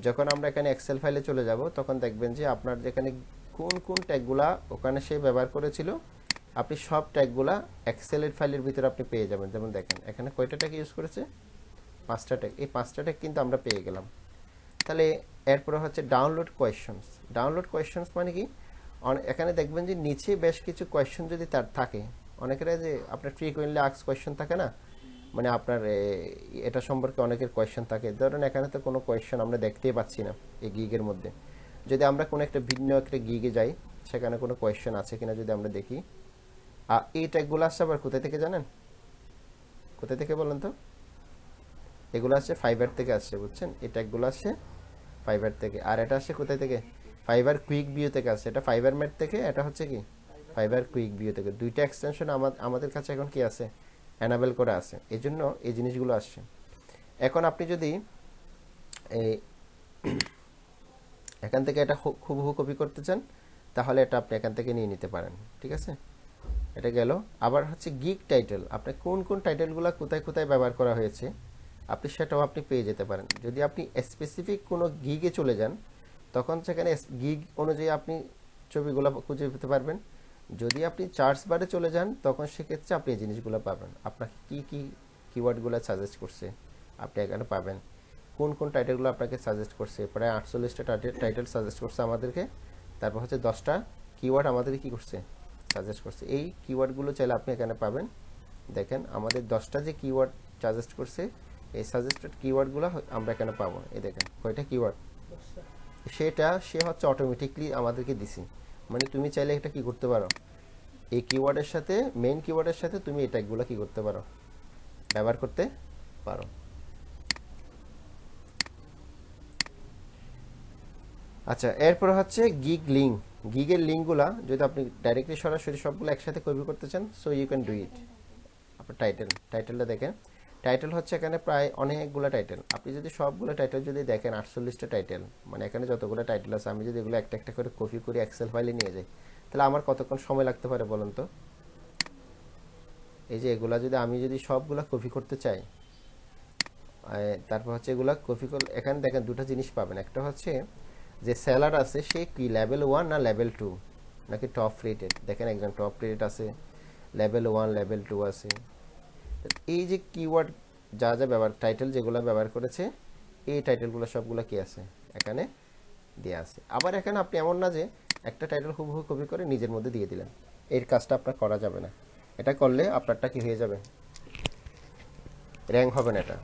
যখন আমরা এখানে এক্সেল ফাইলে চলে যাব তখন দেখবেন যে আপনার যেখানে কোন কোন ট্যাগগুলা ওখানে সে ব্যবহার করেছিল আপনি সব ট্যাগগুলা এক্সেলের ফাইলের ভিতরে আপনি পেয়ে যাবেন। যেমন দেখেন এখানে কয়টা ট্যাগ ইউজ করেছে, 5টা ট্যাগ, এই 5টা ট্যাগ কিন্তু আমরা পেয়ে গেলাম। তাহলে এরপরে হচ্ছে ডাউনলোড কোয়েশ্চনস। ডাউনলোড কোয়েশ্চনস মানে কি, এখানে দেখবেন যে নিচে বেশ কিছু কোয়েশ্চন যদি তার থাকে, অনেকের যে আপনার ফ্রিকুয়েন্টলি আস্কড কোয়েশ্চন থাকে না, মানে আপনার এটা সম্পর্কে অনেকের কোয়েশ্চন থাকে। ধরেন এখানে তো কোনো কোয়েশ্চন আমরা দেখতেই পাচ্ছি না এই গিগের মধ্যে। যদি আমরা কোনো একটা ভিন্ন একটা গিগে যাই, সেখানে কোনো কোয়েশ্চন আছে কিনা যদি আমরা দেখি, এই ট্যাগগুলো আসছে আবার কোথায় থেকে জানেন, কোথায় থেকে বলেন তো? এগুলো আসছে ফাইবার থেকে আসছে, বুঝছেন? এই ট্যাগগুলো আসছে ফাইবার থেকে। আর এটা আসছে কোথায় থেকে? ফাইবার কুইক ভিউ থেকে আসছে। এটা ফাইবার ম্যাট থেকে, এটা হচ্ছে কি ফাইবার কুইক ভিউ থেকে। দুইটা এক্সটেনশন আমাদের কাছে এখন কি আছে, অ্যানাবেল করা আছে, এই জন্য এই জিনিসগুলো আসছে। এখন আপনি যদি এই এখান থেকে এটা হুবহু কপি করতে চান তাহলে এটা আপনি এখান থেকে নিয়ে নিতে পারেন, ঠিক আছে? এটা গেল। আবার হচ্ছে গিগ টাইটেল, আপনি কোন কোন টাইটেলগুলো কোথায় কোথায় ব্যবহার করা হয়েছে আপনি সেটাও আপনি পেয়ে যেতে পারেন। যদি আপনি স্পেসিফিক কোনো গিগে চলে যান তখন সেখানে গিগ অনুযায়ী আপনি ছবিগুলো খুঁজে পেতে পারবেন। যদি আপনি সার্চ বারে চলে যান তখন সেক্ষেত্রে আপনি এই জিনিসগুলো পাবেন, আপনাকে কি কি কিওয়ার্ডগুলো সাজেস্ট করছে আপনি এখানে পাবেন। কোন কোন টাইটেলগুলো আপনাকে সাজেস্ট করছে, প্রায় 48টা টাইটেল সাজেস্ট করছে আমাদেরকে। তারপর হচ্ছে 10টা কিওয়ার্ড আমাদেরকে কী করছে, সাজেস্ট করছে। এই কিওয়ার্ডগুলো চাইলে আপনি এখানে পাবেন। দেখেন আমাদের 10টা যে কিওয়ার্ড সাজেস্ট করছে, এই সাজেস্টেড কিওয়ার্ডগুলো আমরা এখানে পাবো। এই দেখেন কয়টা কিওয়ার্ড, সেটা সে হচ্ছে অটোমেটিকলি আমাদেরকে দিছি। মানে তুমি চাইলে এটা কি করতে পারো, এই কিওয়ার্ডের সাথে মেইন কিওয়ার্ডের সাথে তুমি এই ট্যাগগুলো কি করতে পারো, ব্যবহার করতে পারো। আচ্ছা এরপর হচ্ছে গিগ লিঙ্ক। গিগের লিঙ্কগুলা যদি আপনি ডাইরেক্টলি সরাসরি সবগুলো একসাথে কপি করতে চান, so you can do it. আপনার টাইটেলটা দেখেন, টাইটেল হচ্ছে এখানে প্রায় অনেকগুলো টাইটেল। আপনি যদি সবগুলো টাইটেল যদি দেখেন 48টা টাইটেল, মানে এখানে যতগুলো টাইটেল আছে আমি যদি এগুলো একটা একটা করে কপি করে এক্সেল ফাইলে নিয়ে যাই তাহলে আমার কতক্ষণ সময় লাগতে পারে বলুন তো? এই যে এগুলা যদি আমি যদি সবগুলা কপি করতে চাই, তারপর হচ্ছে এগুলা কপি করলে এখানে দেখেন দুটো জিনিস পাবেন। একটা হচ্ছে যে সেলার আছে সে কি লেভেল 1 না লেভেল 2 নাকি টপ রেটেড। দেখেন একজন টপ রেটেড আছে, লেভেল 1 লেভেল 2 আছে। এই যে কিওয়ার্ড যা যা ব্যবহার টাইটেল যেগুলো ব্যবহার করেছে এই টাইটেলগুলো সবগুলো কি আছে এখানে দেওয়া আছে। আবার এখানে আপনি এমন না যে একটা টাইটেল হুবহু কপি করে নিজের মধ্যে দিয়ে দিলেন, এর কাজটা আপনার করা যাবে না। এটা করলে আপনারটা কি হয়ে যাবে, র্যাঙ্ক হবে না এটা।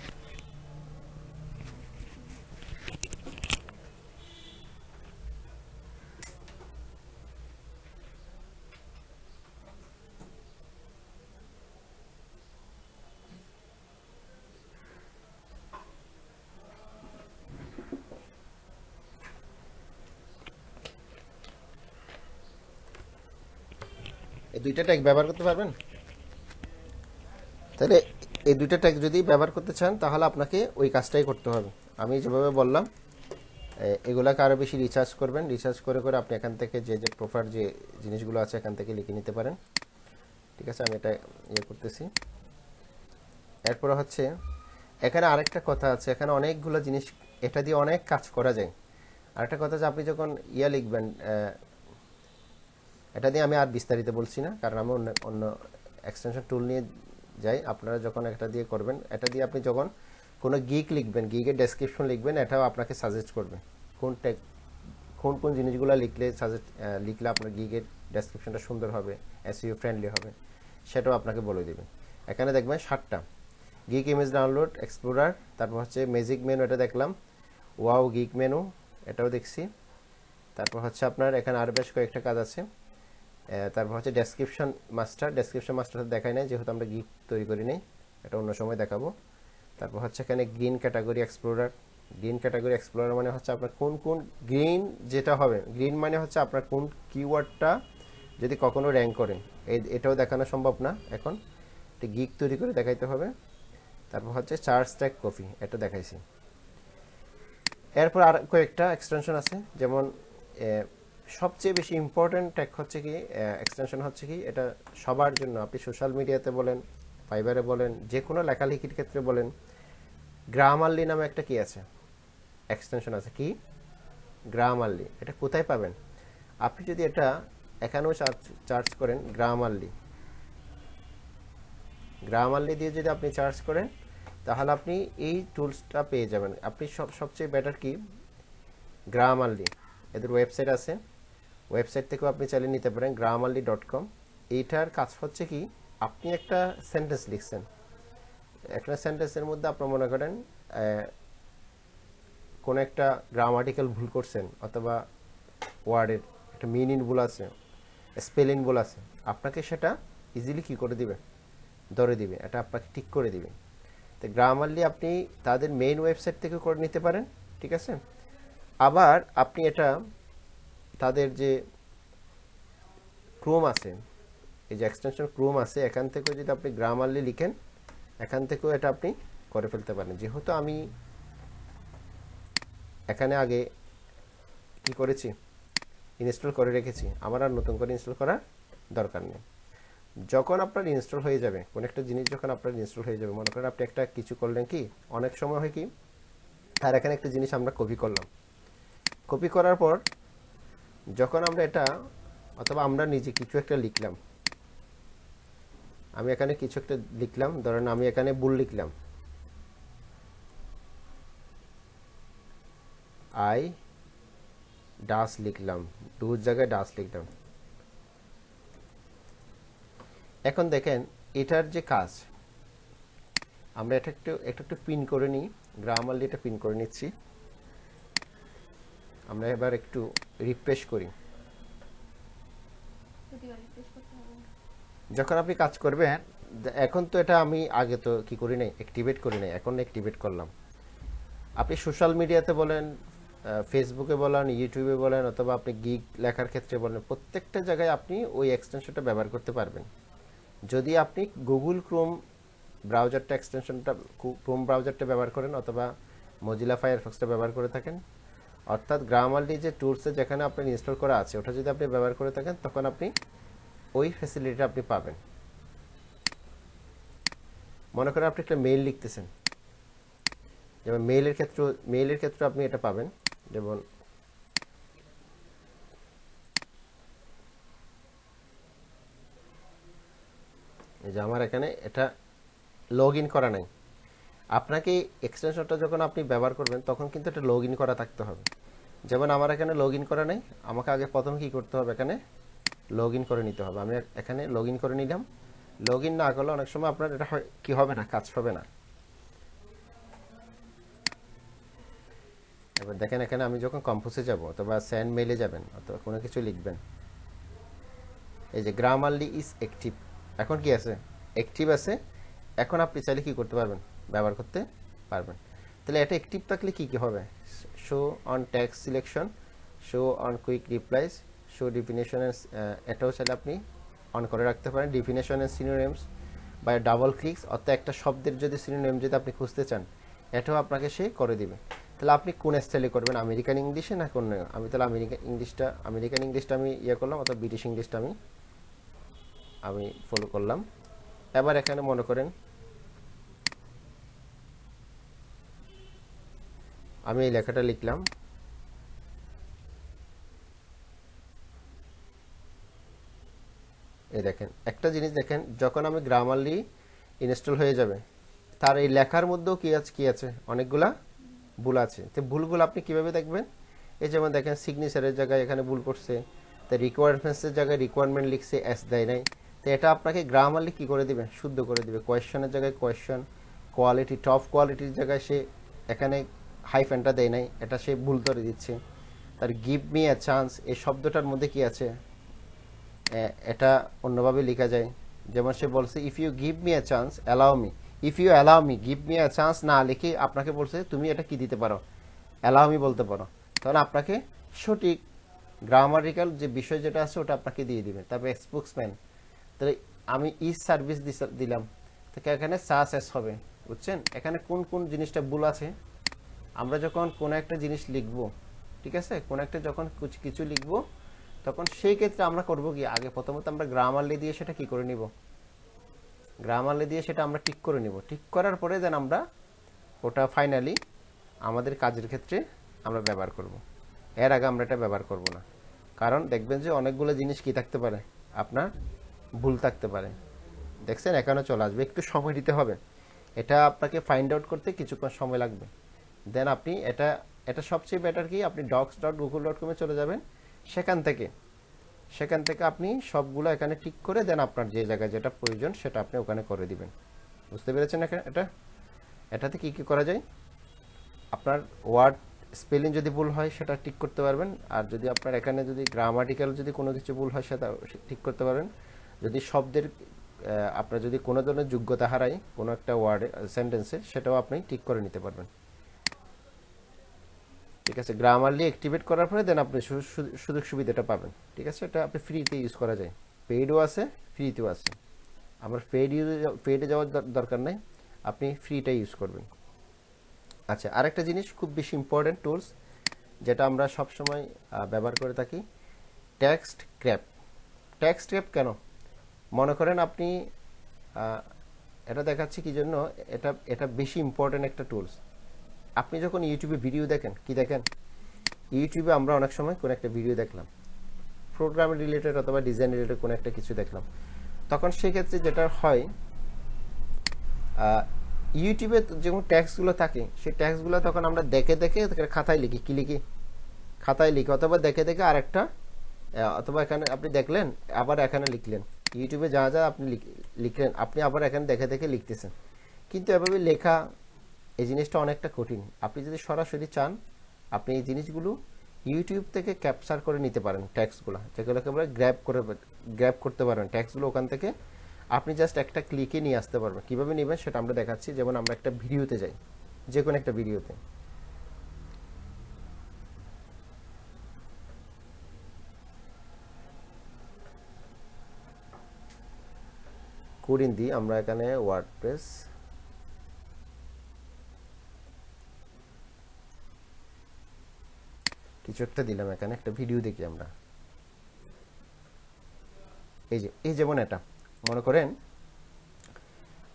এই দুইটা ট্যাগ ব্যবহার করতে পারবেন। তাহলে এই দুইটা ট্যাগ যদি ব্যবহার করতে চান তাহলে আপনাকে ওই কাজটাই করতে হবে আমি যেভাবে বললাম। এগুলাকে আরও বেশি রিসার্চ করবেন, রিসার্চ করে করে আপনি এখান থেকে যে যে প্রপার যে জিনিসগুলো আছে এখান থেকে লিখে নিতে পারেন। ঠিক আছে, আমি এটা ইয়ে করতেছি। এরপরে হচ্ছে এখানে আরেকটা কথা আছে, এখানে অনেকগুলো জিনিস এটা দিয়ে অনেক কাজ করা যায়। আরেকটা কথা যে আপনি যখন ইয়া লিখবেন, এটা দিয়ে আমি আর বিস্তারিত বলছি না কারণ আমি অন্য অন্য এক্সটেনশন টুল নিয়ে যাই। আপনারা যখন এটা দিয়ে করবেন, এটা দিয়ে আপনি যখন কোনো গিগ লিখবেন, গিগের ডেসক্রিপশন লিখবেন, এটাও আপনাকে সাজেস্ট করবে কোন ট্যাগ কোন কোন জিনিসগুলো লিখলে আপনার গিগের ডেসক্রিপশনটা সুন্দর হবে, এসইও ফ্রেন্ডলি হবে, সেটাও আপনাকে বলে দেবে। এখানে দেখবেন 7টা গিগ ইমেজ ডাউনলোড এক্সপ্লোরার, তারপর হচ্ছে ম্যাজিক মেনু, এটা দেখলাম, ওয়াও গিগ মেনু এটাও দেখছি। তারপর হচ্ছে আপনার এখানে আরও বেশ কয়েকটা কাজ আছে। তারপর হচ্ছে ডেসক্রিপশন মাস্টার দেখাই নাই যেহেতু আমরা গিগ তৈরি করি নাই, এটা অন্য সময় দেখাবো। তারপর হচ্ছে এখানে গ্রিন ক্যাটাগরি এক্সপ্লোরার মানে হচ্ছে আপনার কোন কোন গ্রিন যেটা হবে, গ্রিন মানে হচ্ছে আপনার কোন কিওয়ার্ডটা যদি কখনো র্যাঙ্ক করে, এটাও দেখানো সম্ভব না এখন, এটা গিগ তৈরি করে দেখাইতে হবে। তারপর হচ্ছে চার্জ ট্যাগ কপি, এটা দেখাইছি। এরপর আর কয়েকটা এক্সটেনশন আছে, যেমন সবচেয়ে বেশি ইম্পর্টেন্ট ট্যাগ হচ্ছে কি এক্সটেনশন হচ্ছে কি, এটা সবার জন্য, আপনি সোশ্যাল মিডিয়াতে বলেন, ফাইবারে বলেন, যে কোনো লেখালেখির ক্ষেত্রে বলেন, গ্রামারলি নামে একটা কি আছে এক্সটেনশন আছে, কি গ্রামারলি। এটা কোথায় পাবেন, আপনি যদি এটা এখানেও চার্জ করেন গ্রামারলি দিয়ে যদি আপনি চার্জ করেন তাহলে আপনি এই টুলসটা পেয়ে যাবেন। আপনি সবচেয়ে বেটার কি গ্রামারলি, এদের ওয়েবসাইট আছে, ওয়েবসাইট থেকেও আপনি চালিয়ে নিতে পারেন grammarly.com। এইটার কাজ হচ্ছে কি, আপনি একটা সেন্টেন্স লিখছেন, একটা সেন্টেন্সের মধ্যে আপনি মনে করেন কোন একটা গ্রামাটিক্যাল ভুল করছেন অথবা ওয়ার্ডের একটা মিনিং ভুল আছে, স্পেলিং ভুল আছে, আপনাকে সেটা ইজিলি কি করে দিবে, ধরে দিবে, এটা আপনাকে ঠিক করে দিবে। তো গ্রামারলি আপনি তাদের মেইন ওয়েবসাইট থেকে করে নিতে পারেন, ঠিক আছে। আবার আপনি এটা তাদের যে ক্রোম আছে, এই যে এক্সটেনশন ক্রোম আছে, এখান থেকেও যদি আপনি গ্রামারলি লিখেন এখান থেকেও এটা আপনি করে ফেলতে পারেন। যেহেতু আমি এখানে আগে কি করেছি, ইনস্টল করে রেখেছি, আমার আর নতুন করে ইনস্টল করার দরকার নেই। যখন আপনার ইনস্টল হয়ে যাবে কোন একটা জিনিস, যখন আপনার ইনস্টল হয়ে যাবে, মনে করেন আপনি একটা কিছু করলেন, কি অনেক সময় হয় কি, আর এখানে একটা জিনিস আমরা কপি করলাম, কপি করার পর যখন আমরা এটা অথবা আমরা নিজে কিছু একটা লিখলাম, আমি এখানে কিছু একটা লিখলাম, ধরেন আমি এখানে ভুল লিখলাম, আই ডাস লিখলাম, ডুর জায়গায় ডাস লিখলাম। এখন দেখেন এটার যে কাজ, আমরা এটা একটু পিন করে নিই, গ্রামারলি এটা পিন করে নিচ্ছি। আমরা এবার একটু রিফ্রেশ করি। যখন আপনি কাজ করবেন, এখন তো এটা আমি আগে তো কি করি নাই, অ্যাক্টিভেট করি নাই, এখন অ্যাক্টিভেট করলাম। আপনি সোশ্যাল মিডিয়াতে বলেন, ফেসবুকে বলেন, ইউটিউবে বলেন, অথবা আপনি গিগ লেখার ক্ষেত্রে বলেন, প্রত্যেকটা জায়গায় আপনি ওই এক্সটেনশনটা ব্যবহার করতে পারবেন যদি আপনি গুগল ক্রোম ব্রাউজারটা এক্সটেনশনটা ক্রোম ব্রাউজারটা ব্যবহার করেন অথবা মজিলা ফায়ারফক্সটা ব্যবহার করে থাকেন। অর্থাৎ গ্রামারলি যে টুলসে যেখানে আপনার ইনস্টল করা আছে ওটা যদি আপনি ব্যবহার করে থাকেন তখন আপনি ওই ফ্যাসিলিটিটা আপনি পাবেন। মনে করেন আপনি একটা মেইল লিখতেছেন, যেমন মেইলের ক্ষেত্রে আপনি এটা পাবেন। যেমন এই যে আমার এখানে এটা লগ ইন করা নাই, আপনাকে এক্সটেনশনটা যখন আপনি ব্যবহার করবেন তখন কিন্তু এটা লগ ইন করা থাকতে হবে। যেমন আমার এখানে লগ ইন করা নেই, আমাকে আগে প্রথম কি করতে হবে, এখানে লগ ইন করে নিতে হবে। আমি এখানে লগ ইন করে নিলাম। লগ ইন না করলে অনেক সময় আপনার এটা কি হবে না, কাজ হবে না। এবার দেখেন এখানে আমি যখন কম্পোজে যাব অথবা সেন্ড মেইলে যাবেন অথবা কোনো কিছু লিখবেন, এই যে গ্রামারলি ইজ অ্যাক্টিভ, এখন কি আছে, অ্যাক্টিভ আছে। এখন আপনি চাইলে কি করতে পারবেন, ব্যবহার করতে পারবেন। তাহলে এটা অ্যাক্টিভ থাকলে কি কি হবে, show on text selection, show on quick replies, show definition, এটাও চাইলে আপনি অন করে রাখতে পারেন। ডেফিনেশন এন্ড সিনোনিমস বা ডাবল ক্লিকস, অর্থাৎ একটা শব্দের যদি সিনোনিম যদি আপনি খুঁজতে চান এটাও আপনাকে সে করে দিবে। তাহলে আপনি কোন স্টাইলে করবেন, আমেরিকান ইংলিশে না কোন, আমি তাহলে আমেরিকান ইংলিশটা আমি ইয়ে করলাম, অথবা ব্রিটিশ ইংলিশটা আমি ফলো করলাম। এবার এখানে মনে করেন আমি এই লেখাটা লিখলাম, এই দেখেন একটা জিনিস দেখেন, যখন আমি গ্রামারলি ইনস্টল হয়ে যাবে তার এই লেখার মধ্যেও কি আছে অনেকগুলা ভুল আছে। তো ভুলগুলো আপনি কিভাবে দেখবেন, এই যেমন দেখেন সিগনেচারের জায়গায় এখানে ভুল করছে, তো রিকোয়ারমেন্টসের জায়গায় রিকোয়ারমেন্ট লিখছে, এস দেয় নাই। তো এটা আপনাকে গ্রামারলি কি করে দিবে, শুদ্ধ করে দিবে। কোয়েশ্চনের জায়গায় কোয়েশ্চন, কোয়ালিটি টপ কোয়ালিটির জায়গায় সে এখানে হাইফেনটা দেয় নাই, এটা সে ভুল করে দিচ্ছে। তার গিভ মি এ চান্স এই শব্দটার মধ্যে কি আছে, এটা অন্যভাবে লেখা যায়। যেমন সে বলছে if you give me a chance allow me, if you allow me, give me a chance না লিখে আপনাকে বলছে তুমি এটা কি দিতে পারো, অ্যালাউ মি বলতে পারো। তাহলে আপনাকে সঠিক গ্রামারিক্যাল যে বিষয় যেটা আছে ওটা আপনাকে দিয়ে দিবে। তারপরে স্পোক্সম্যান, তাহলে আমি ইজ সার্ভিস দিলাম, তাকে এখানে সাস হবে, বুঝছেন এখানে কোন কোন জিনিসটা ভুল আছে। আমরা যখন কোনো একটা জিনিস লিখবো, ঠিক আছে, কোনো একটা যখন কিছু লিখবো তখন সেই ক্ষেত্রে আমরা করব কি, আগে প্রথমত আমরা গ্রামারলি দিয়ে সেটা কি করে নিব, গ্রামারলি দিয়ে সেটা আমরা টিক করে নিব। টিক করার পরে দেন আমরা ওটা ফাইনালি আমাদের কাজের ক্ষেত্রে আমরা ব্যবহার করব। এর আগে আমরা এটা ব্যবহার করব না, কারণ দেখবেন যে অনেকগুলো জিনিস কি থাকতে পারে, আপনার ভুল থাকতে পারে। দেখছেন এখানে চলে আসবে, একটু সময় দিতে হবে, এটা আপনাকে ফাইন্ড আউট করতে কিছুক্ষণ সময় লাগবে। দেন আপনি এটা সবচেয়ে বেটার কি, আপনি docs.google.com-এ চলে যাবেন, সেখান থেকে আপনি সবগুলো এখানে টিক করে দেন আপনার যে জায়গায় যেটা প্রয়োজন সেটা আপনি ওখানে করে দিবেন। বুঝতে পেরেছেন এটাতে কি কি করা যায়, আপনার ওয়ার্ড স্পেলিং যদি ভুল হয় সেটা ঠিক করতে পারবেন, আর যদি আপনার এখানে যদি গ্রামাটিক্যাল যদি কোনো কিছু ভুল হয় সেটা ঠিক করতে পারবেন। যদি শব্দের আপনার যদি কোনো ধরনের যোগ্যতা হারায় কোনো একটা ওয়ার্ডে সেন্টেন্সে, সেটাও আপনি ঠিক করে নিতে পারবেন। ঠিক আছে, গ্রামারলি অ্যাক্টিভেট করার পরে দেন আপনি সুযোগ সুবিধাটা পাবেন। ঠিক আছে, এটা আপনি ফ্রিতে ইউজ করা যায়, পেইডও আছে ফ্রিতেও আছে। আমার পেইডে যাওয়ার দরকার নেই, আপনি ফ্রিটা ইউজ করবেন। আচ্ছা, আরেকটা জিনিস খুব বেশি ইম্পর্টেন্ট টুলস যেটা আমরা সবসময় ব্যবহার করে থাকি, টেক্সট ক্র্যাপ। টেক্সট ক্র্যাপ কেন, মনে করেন আপনি এটা দেখাচ্ছি কি জন্য, এটা বেশি ইম্পর্টেন্ট একটা টুলস। আপনি যখন ইউটিউবে ভিডিও দেখেন, কি দেখেন, ইউটিউবে আমরা অনেক সময় কোনো একটা ভিডিও দেখলাম, প্রোগ্রাম রিলেটেড অথবা ডিজাইন রিলেটেড কোনো একটা কিছু দেখলাম, তখন সেক্ষেত্রে যেটা হয় ইউটিউবে যেমন ট্যাক্সগুলো থাকে সেই ট্যাক্সগুলো তখন আমরা দেখে খাতায় লিখি, কি লিখি, খাতায় লিখি, অথবা দেখে আরেকটা, অথবা এখানে আপনি দেখলেন আবার এখানে লিখলেন, ইউটিউবে যা যা আপনি লিখলেন আপনি আবার এখানে দেখে লিখতেছেন। কিন্তু এভাবে লেখা এই জিনিসটা অনেকটা কঠিন। আপনি যদি সরাসরি চান আপনি এই জিনিসগুলো ইউটিউব থেকে ক্যাপচার করে নিতে পারেন, ট্যাক্সগুলো যেগুলোকে আমরা গ্র্যাব করতে পারেন ট্যাক্সগুলো ওখান থেকে আপনি জাস্ট একটা ক্লিকে নিয়ে আসতে পারবেন। কিভাবে নেবেন সেটা আমরা দেখাচ্ছি। যেমন আমরা একটা ভিডিওতে যাই, যে কোনো একটা ভিডিওতে, কোডিং দিই আমরা এখানে ওয়ার্ডপ্রেস, কিছু একটা দিলাম, এখানে একটা ভিডিও দেখি আমরা, এই যেমন এটা মনে করেন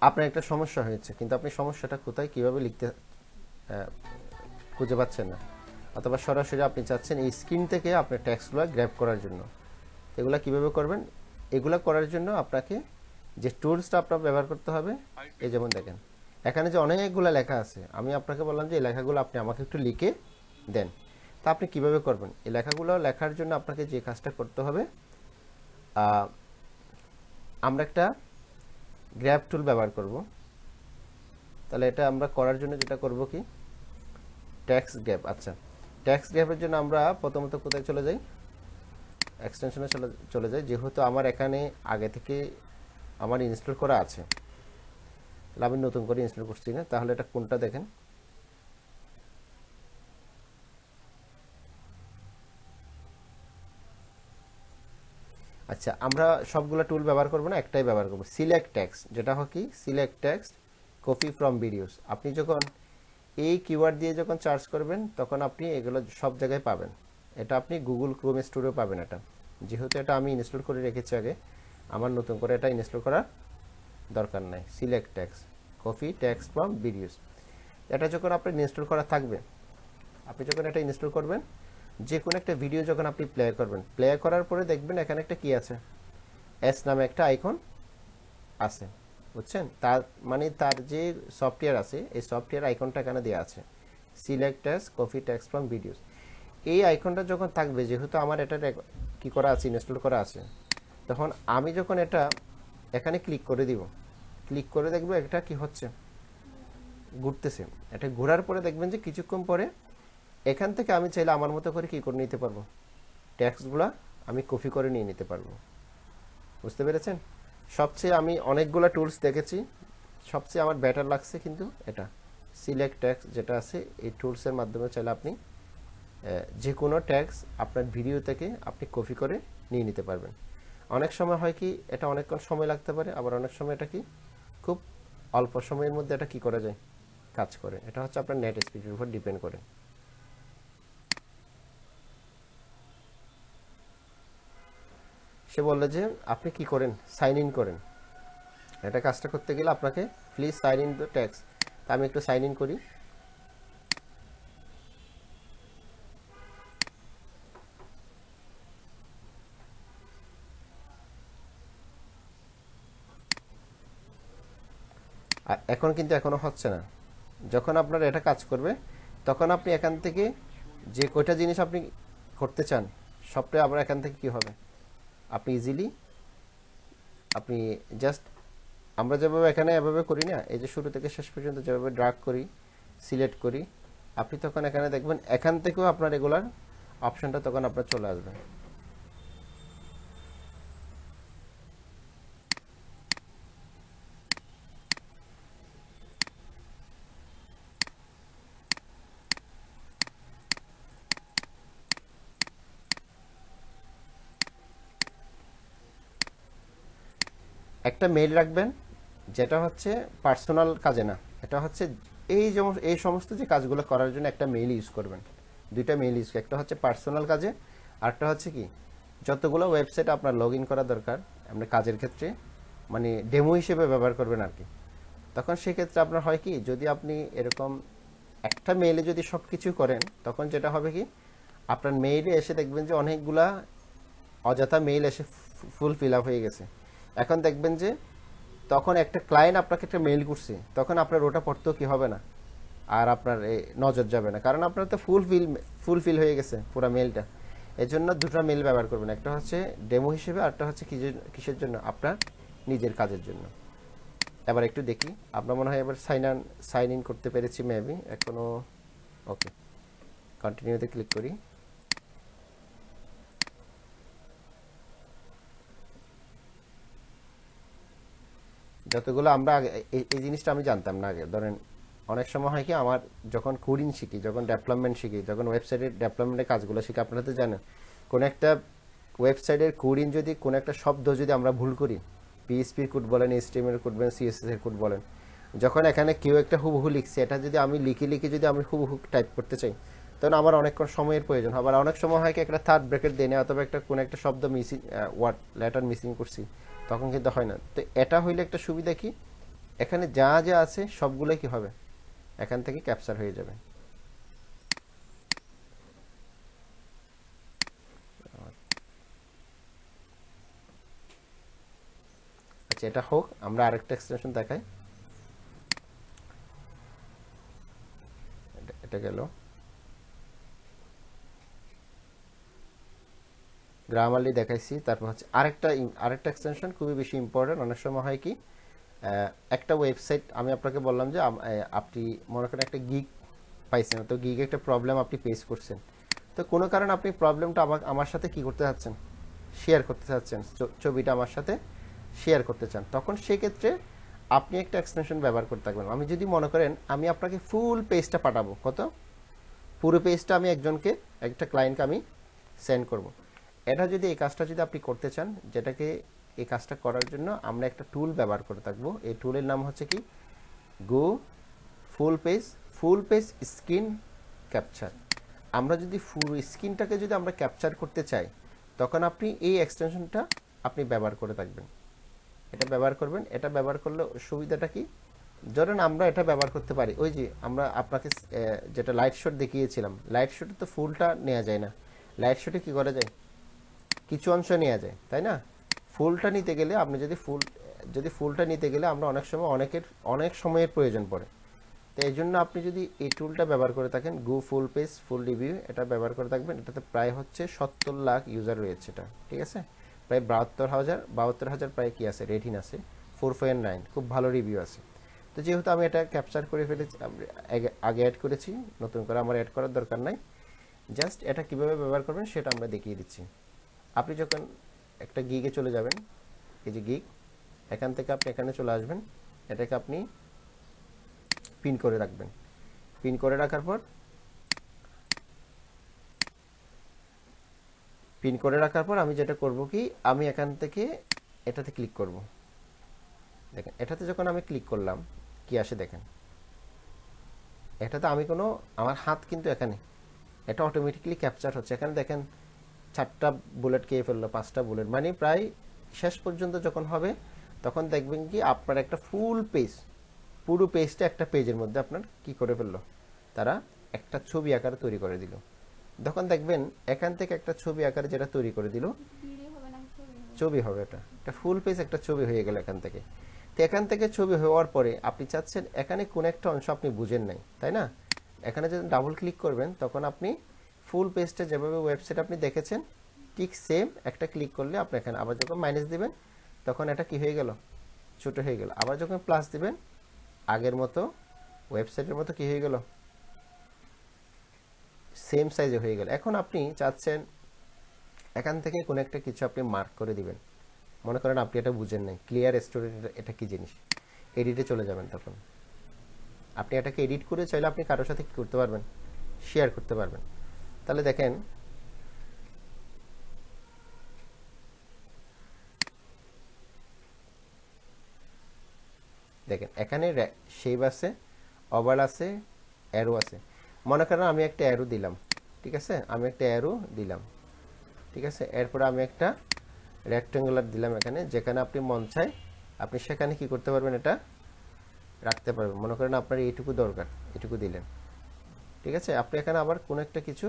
আপনার একটা সমস্যা হয়েছে, কিন্তু আপনি সমস্যাটা কোথায় কিভাবে লিখতে খুঁজে পাচ্ছেন না, অথবা সরাসরি আপনি চাচ্ছেন এই স্ক্রিন থেকে আপনার টেক্সটগুলো গ্র্যাব করার জন্য। এগুলা কিভাবে করবেন? এগুলা করার জন্য আপনাকে যে টুলসটা আপনার ব্যবহার করতে হবে, এই যেমন দেখেন এখানে যে অনেকগুলো লেখা আছে, আমি আপনাকে বললাম যে এই লেখাগুলো আপনি আমাকে একটু লিখে দেন। তা আপনি কিভাবে করবেন? এই লেখাগুলো লেখার জন্য আপনাকে যে কাজটা করতে হবে, আমরা একটা গ্র্যাব টুল ব্যবহার করব। তাহলে এটা আমরা করার জন্য যেটা করব কি, টেক্সট গ্র্যাব। আচ্ছা, টেক্সট গ্র্যাবের জন্য আমরা প্রথমত কোথায় চলে যাই? এক্সটেনশনে চলে যাই। যেহেতু আমার এখানে আগে থেকে আমার ইনস্টল করা আছে, তাহলে আমি নতুন করে ইনস্টল করছি না। তাহলে এটা কোনটা দেখেন, আচ্ছা আমরা সবগুলো টুল ব্যবহার করব না, একটাই ব্যবহার করব, সিলেক্ট টেক্সট, যেটা হয় কি select text copy from videos. আপনি যখন এই কিওয়ার্ড দিয়ে যখন সার্চ করবেন তখন আপনি এগুলো সব জায়গায় পাবেন। এটা আপনি গুগল ক্রোম স্টোরে পাবেন। এটা যেহেতু এটা আমি ইনস্টল করে রেখেছি আগে, আমার নতুন করে এটা ইনস্টল করার দরকার নাই। Select text copy text from videos, এটা যখন আপনার ইনস্টল করা থাকবে, আপনি যখন এটা ইনস্টল করবেন, যে কোনো একটা ভিডিও যখন আপনি প্লে করবেন, প্লে করার পরে দেখবেন এখানে একটা কি আছে, এস নামে একটা আইকন আছে, বুঝছেন? তার মানে তার যে সফটওয়্যার আছে, এই সফটওয়্যার আইকনটা এখানে দেওয়া আছে, select S copy text from videos. এই আইকনটা যখন থাকবে, যেহেতু আমার এটা কি করা আছে, ইনস্টল করা আছে, তখন আমি যখন এটা এখানে ক্লিক করে দিব, ক্লিক করে দেখবো এটা কি হচ্ছে, ঘুরতেছে। এটা ঘোরার পরে দেখবেন যে কিছুক্ষণ পরে এখান থেকে আমি চাইলে আমার মতো করে কি করে নিতে পারবো, টেক্সটগুলো আমি কপি করে নিয়ে নিতে পারবো। বুঝতে পেরেছেন? সবচেয়ে আমি অনেকগুলো টুলস দেখেছি, সবচেয়ে আমার বেটার লাগছে কিন্তু এটা সিলেক্ট টেক্সট যেটা আছে, এই টুলসের মাধ্যমে চাইলে আপনি যে কোনো ট্যাক্স আপনার ভিডিও থেকে আপনি কপি করে নিয়ে নিতে পারবেন। অনেক সময় হয় কি, এটা অনেকক্ষণ সময় লাগতে পারে, আবার অনেক সময় এটা কি খুব অল্প সময়ের মধ্যে এটা কি করা যায়, কাজ করে। এটা হচ্ছে আপনার নেট স্পিডের উপর ডিপেন্ড করে। সে বললে যে আপনি কি করেন, সাইন ইন করেন। এটা কাজটা করতে গেলে আপনাকে please sign in the tax. তা আমি একটু সাইন ইন করি। আর এখন কিন্তু এখনো হচ্ছে না। যখন আপনার এটা কাজ করবে, তখন আপনি এখান থেকে যে কয়টা জিনিস আপনি করতে চান, সবটাই আবার এখান থেকে কি হবে, আপনি ইজিলি আপনি জাস্ট আমরা যেভাবে এখানে এভাবে করি না, এই যে শুরু থেকে শেষ পর্যন্ত যেভাবে ড্রাগ করি, সিলেক্ট করি, আপনি তখন এখানে দেখবেন এখান থেকেও আপনার রেগুলার অপশনটা তখন আপনার চলে আসবে। একটা মেইল রাখবেন, যেটা হচ্ছে পার্সোনাল কাজে না, এটা হচ্ছে এই সমস্ত যে কাজগুলো করার জন্য একটা মেইল ইউজ করবেন। দুইটা মেইল ইউজ, একটা হচ্ছে পার্সোনাল কাজে, আরটা হচ্ছে কি যতগুলো ওয়েবসাইট আপনার লগ ইন করা দরকার আপনার কাজের ক্ষেত্রে, মানে ডেমো হিসেবে ব্যবহার করবেন আর কি। তখন সেক্ষেত্রে আপনার হয় কি, যদি আপনি এরকম একটা মেইলে যদি সব কিছু করেন, তখন যেটা হবে কি, আপনার মেইলে এসে দেখবেন যে অনেকগুলা অযথা মেইল এসে ফুল ফিল আপ হয়ে গেছে। এখন দেখবেন যে তখন একটা ক্লায়েন্ট আপনাকে একটা মেইল করছে, তখন আপনার ওটা পড়তেও কি হবে না, আর আপনার নজর যাবে না, কারণ আপনার তো ফুলফিল হয়ে গেছে পুরো মেইলটা। এর জন্য দুটো মেইল ব্যবহার করবেন, একটা হচ্ছে ডেমো হিসেবে, আরটা হচ্ছে কিসের জন্য, আপনার নিজের কাজের জন্য। এবার একটু দেখি, আপনার মনে হয় এবার সাইন ইন করতে পেরেছি মেবি এখনো। ওকে, কন্টিনিউতে ক্লিক করি। যতগুলো আমরা আগে এই জিনিসটা আমি জানতাম না আগে। ধরেন অনেক সময় হয় কি, আমার যখন কোডিং শিখি, যখন ডেভেলপমেন্ট শিখি, যখন ওয়েবসাইটের ডেভেলপমেন্টের কাজগুলো শিখি, আপনারা তো জানেন কোন একটা ওয়েবসাইটের কোডিং যদি কোন একটা শব্দ যদি আমরা ভুল করি, পিএইচপির কোড বলেন, এইচটিএমএল কোড বলেন, সিএসএস এর কোড বলেন, যখন এখানে কেউ একটা হুবহু লিখছে, এটা যদি আমি লিখে যদি আমি হুবহু টাইপ করতে চাই, তখন আমার অনেকক্ষণ সময়ের প্রয়োজন। আবার অনেক সময় হয় কি, একটা থার্ড ব্র্যাকেট দেয় না, অথবা একটা কোন একটা শব্দ মিসিং, ওয়ার্ড লেটার মিসিং করছি, তখন কিন্তু হয় না। তো এটা হইলে একটা সুবিধা কি, এখানে যা যা আছে সবগুলোই কি হবে, এখান থেকে ক্যাপচার হয়ে যাবে। আচ্ছা, এটা হোক, আমরা আরেকটা এক্সটেনশন দেখাই। এটা গেল গ্রামারলি দেখাইছি। তারপর হচ্ছে আরেকটা এক্সটেনশন খুবই বেশি ইম্পর্টেন্ট। অনেক সময় হয় কি, একটা ওয়েবসাইট আমি আপনাকে বললাম যে আপনি মনে করেন একটা গিগ পাইছেন, তো গিগে একটা প্রবলেম আপনি ফেস করছেন, তো কোনো কারণে আপনি প্রবলেমটা আমার সাথে কি করতে চাচ্ছেন, শেয়ার করতে চাচ্ছেন, ছবিটা আমার সাথে শেয়ার করতে চান, তখন সেক্ষেত্রে আপনি একটা এক্সটেনশন ব্যবহার করতে থাকবেন। আমি যদি মনে করেন আমি আপনাকে ফুল পেজটা পাঠাবো, পুরো পেজটা আমি একটা ক্লায়েন্টকে আমি সেন্ড করব। এটা যদি এই কাজটা যদি আপনি করতে চান, যেটাকে এই কাজটা করার জন্য আমরা একটা টুল ব্যবহার করে থাকবো। এই টুলের নাম হচ্ছে কি, গো ফুল পেজ স্ক্রিন ক্যাপচার। আমরা যদি ফুল স্ক্রিনটাকে যদি আমরা ক্যাপচার করতে চাই, তখন আপনি এই এক্সটেনশনটা আপনি ব্যবহার করে থাকবেন। এটা ব্যবহার করবেন। এটা ব্যবহার করলে সুবিধাটা কি, ধরেন আমরা এটা ব্যবহার করতে পারি, ওই যে আমরা আপনাকে যেটা লাইট শট দেখিয়েছিলাম, লাইট শটে তো ফুলটা নেওয়া যায় না, লাইট শটে কি করা যায়, কিছু অংশ নেওয়া যায়, তাই না? ফুলটা নিতে গেলে আপনি যদি ফুলটা নিতে গেলে আমরা অনেক সময়ের প্রয়োজন পড়ে। তো এই জন্য আপনি যদি এই টুলটা ব্যবহার করে থাকেন, গো ফুল পেজ ফুল রিভিউ, এটা ব্যবহার করে থাকবেন। এটাতে প্রায় হচ্ছে 70 লাখ ইউজার রয়েছে, এটা ঠিক আছে, প্রায় 72,000 প্রায় কি আছে, রেটিং আছে 4.9, খুব ভালো রিভিউ আছে। তো যেহেতু আমি এটা ক্যাপচার করে ফেলেছি, আগে অ্যাড করেছি, নতুন করে আমার অ্যাড করার দরকার নাই। জাস্ট এটা কিভাবে ব্যবহার করবেন সেটা আমরা দেখিয়ে দিচ্ছি। আপনি যখন একটা গিগে চলে যাবেন, এই যে গিগ, এখান থেকে আপনি এখানে চলে আসবেন, এটাকে আপনি পিন করে রাখবেন। পিন করে রাখার পর আমি যেটা করব কি, আমি এখান থেকে এটাতে ক্লিক করব। দেখেন, এটাতে যখন আমি ক্লিক করলাম কি আসে দেখেন, এটাতে আমার হাত কিন্তু এখানে, এটা অটোমেটিক্যালি ক্যাপচার হচ্ছে। এখানে দেখেন 4টা বুলেট খেয়ে ফেললো, 5টা বুলেট, মানে প্রায় শেষ পর্যন্ত যখন হবে তখন দেখবেন কি আপনার একটা পুরো পেজটা একটা পেজের মধ্যে আপনার কি করে ফেললো, তারা একটা ছবি আকারে তৈরি করে দিল। তখন দেখবেন এখান থেকে একটা ছবি আকারে যেটা তৈরি করে দিল, ছবি হবে, এটা ফুল পেজ একটা ছবি হয়ে গেল এখান থেকে। তো এখান থেকে ছবি হওয়ার পরে আপনি চাচ্ছেন এখানে কোন একটা অংশ আপনি বুঝেন নাই, তাই না? এখানে যদি ডাবল ক্লিক করবেন, তখন আপনি ফুল পেজটা যেভাবে ওয়েবসাইট আপনি দেখেছেন ঠিক সেম একটা ক্লিক করলে আপনি এখানে আবার যখন মাইনাস দিবেন, তখন এটা কি হয়ে গেল, ছোট হয়ে গেল। আবার যখন প্লাস দিবেন, আগের মতো ওয়েবসাইটের মতো কি হয়ে গেল, সেম সাইজে হয়ে গেল। এখন আপনি চাচ্ছেন এখান থেকে কোনো একটা কিছু আপনি মার্ক করে দিবেন, মনে করেন আপনি এটা বুঝেন নাই, ক্লিয়ার স্টোরি এটা কি জিনিস, এডিটে চলে যাবেন। তখন আপনি এটাকে এডিট করে চাইলে আপনি কারোর সাথে কি করতে পারবেন, শেয়ার করতে পারবেন। তাহলে দেখেন, এখানে শেপ আছে, ওভাল আছে, অ্যারো আছে। মনে করেন আমি একটা অ্যারো দিলাম, ঠিক আছে, ঠিক আছে, এরপরে আমি একটা রেক্ট্যাঙ্গুলার দিলাম এখানে, যেখানে আপনি মন চায় আপনি সেখানে কি করতে পারবেন, এটা রাখতে পারবেন। মনে করেন আপনার এইটুকু দরকার, এটুকু দিলেন, ঠিক আছে। আপনি এখানে আবার কোনো একটা কিছু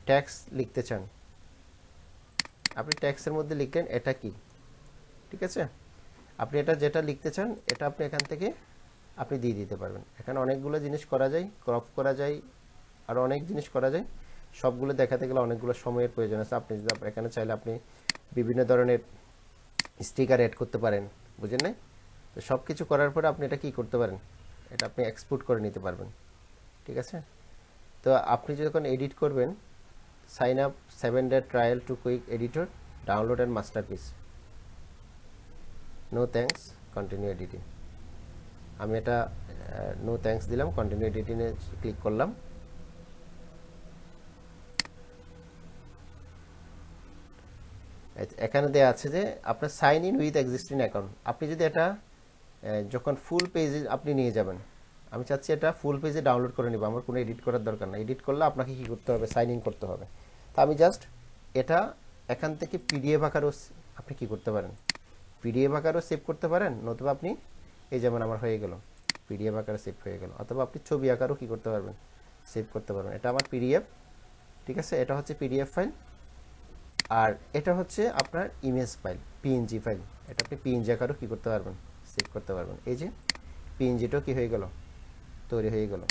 ট্যাক্স লিখতে চান, আপনি ট্যাক্সের মধ্যে লিখলেন এটা কি, ঠিক আছে। আপনি এটা যেটা লিখতে চান এটা আপনি এখান থেকে আপনি দিয়ে দিতে পারবেন। এখানে অনেকগুলো জিনিস করা যায়, ক্রপ করা যায়, আর অনেক জিনিস করা যায়। সবগুলো দেখাতে গেলে অনেকগুলো সময়ের প্রয়োজন আছে। আপনি যদি এখানে চাইলে আপনি বিভিন্ন ধরনের স্টিকার অ্যাড করতে পারেন, বুঝেন নাই? তো সব কিছু করার পরে আপনি এটা কি করতে পারেন, এটা আপনি এক্সপোর্ট করে নিতে পারবেন, ঠিক আছে। তো আপনি যখন এডিট করবেন, sign up 7-day trial to quick editor, download and masterpiece, no thanks, continue editing. আমি এটা নো থ্যাঙ্কস দিলাম, কন্টিনিউ এডিটিংয়ে ক্লিক করলাম। এখানে দেওয়া আছে যে আপনার sign in with existing account. আপনি যদি এটা যখন ফুল পেজে আপনি নিয়ে যাবেন, আমি চাচ্ছি এটা ফুল পেজে ডাউনলোড করে নিব, আমার কোনো এডিট করার দরকার না। এডিট করলে আপনাকে কি করতে হবে, সাইন ইন করতে হবে। তা আমি জাস্ট এটা এখান থেকে পিডিএফ আকারেও আপনি কি করতে পারেন, পিডিএফ আকারেও সেভ করতে পারেন, নতুবা আপনি এই যেমন আমার হয়ে গেল পিডিএফ আকারে সেভ হয়ে গেল। অথবা আপনি ছবি আকারও কি করতে পারবেন, সেভ করতে পারবেন। এটা আমার পিডিএফ, ঠিক আছে, এটা হচ্ছে পিডিএফ ফাইল। আর এটা হচ্ছে আপনার ইমেজ ফাইল, পিএনজি ফাইল। এটা আপনি পিএনজি আকারও কি করতে পারবেন, সেভ করতে পারবেন। এই যে পিএনজিটাও কি হয়ে গেল, তৈরি হয়ে গেল।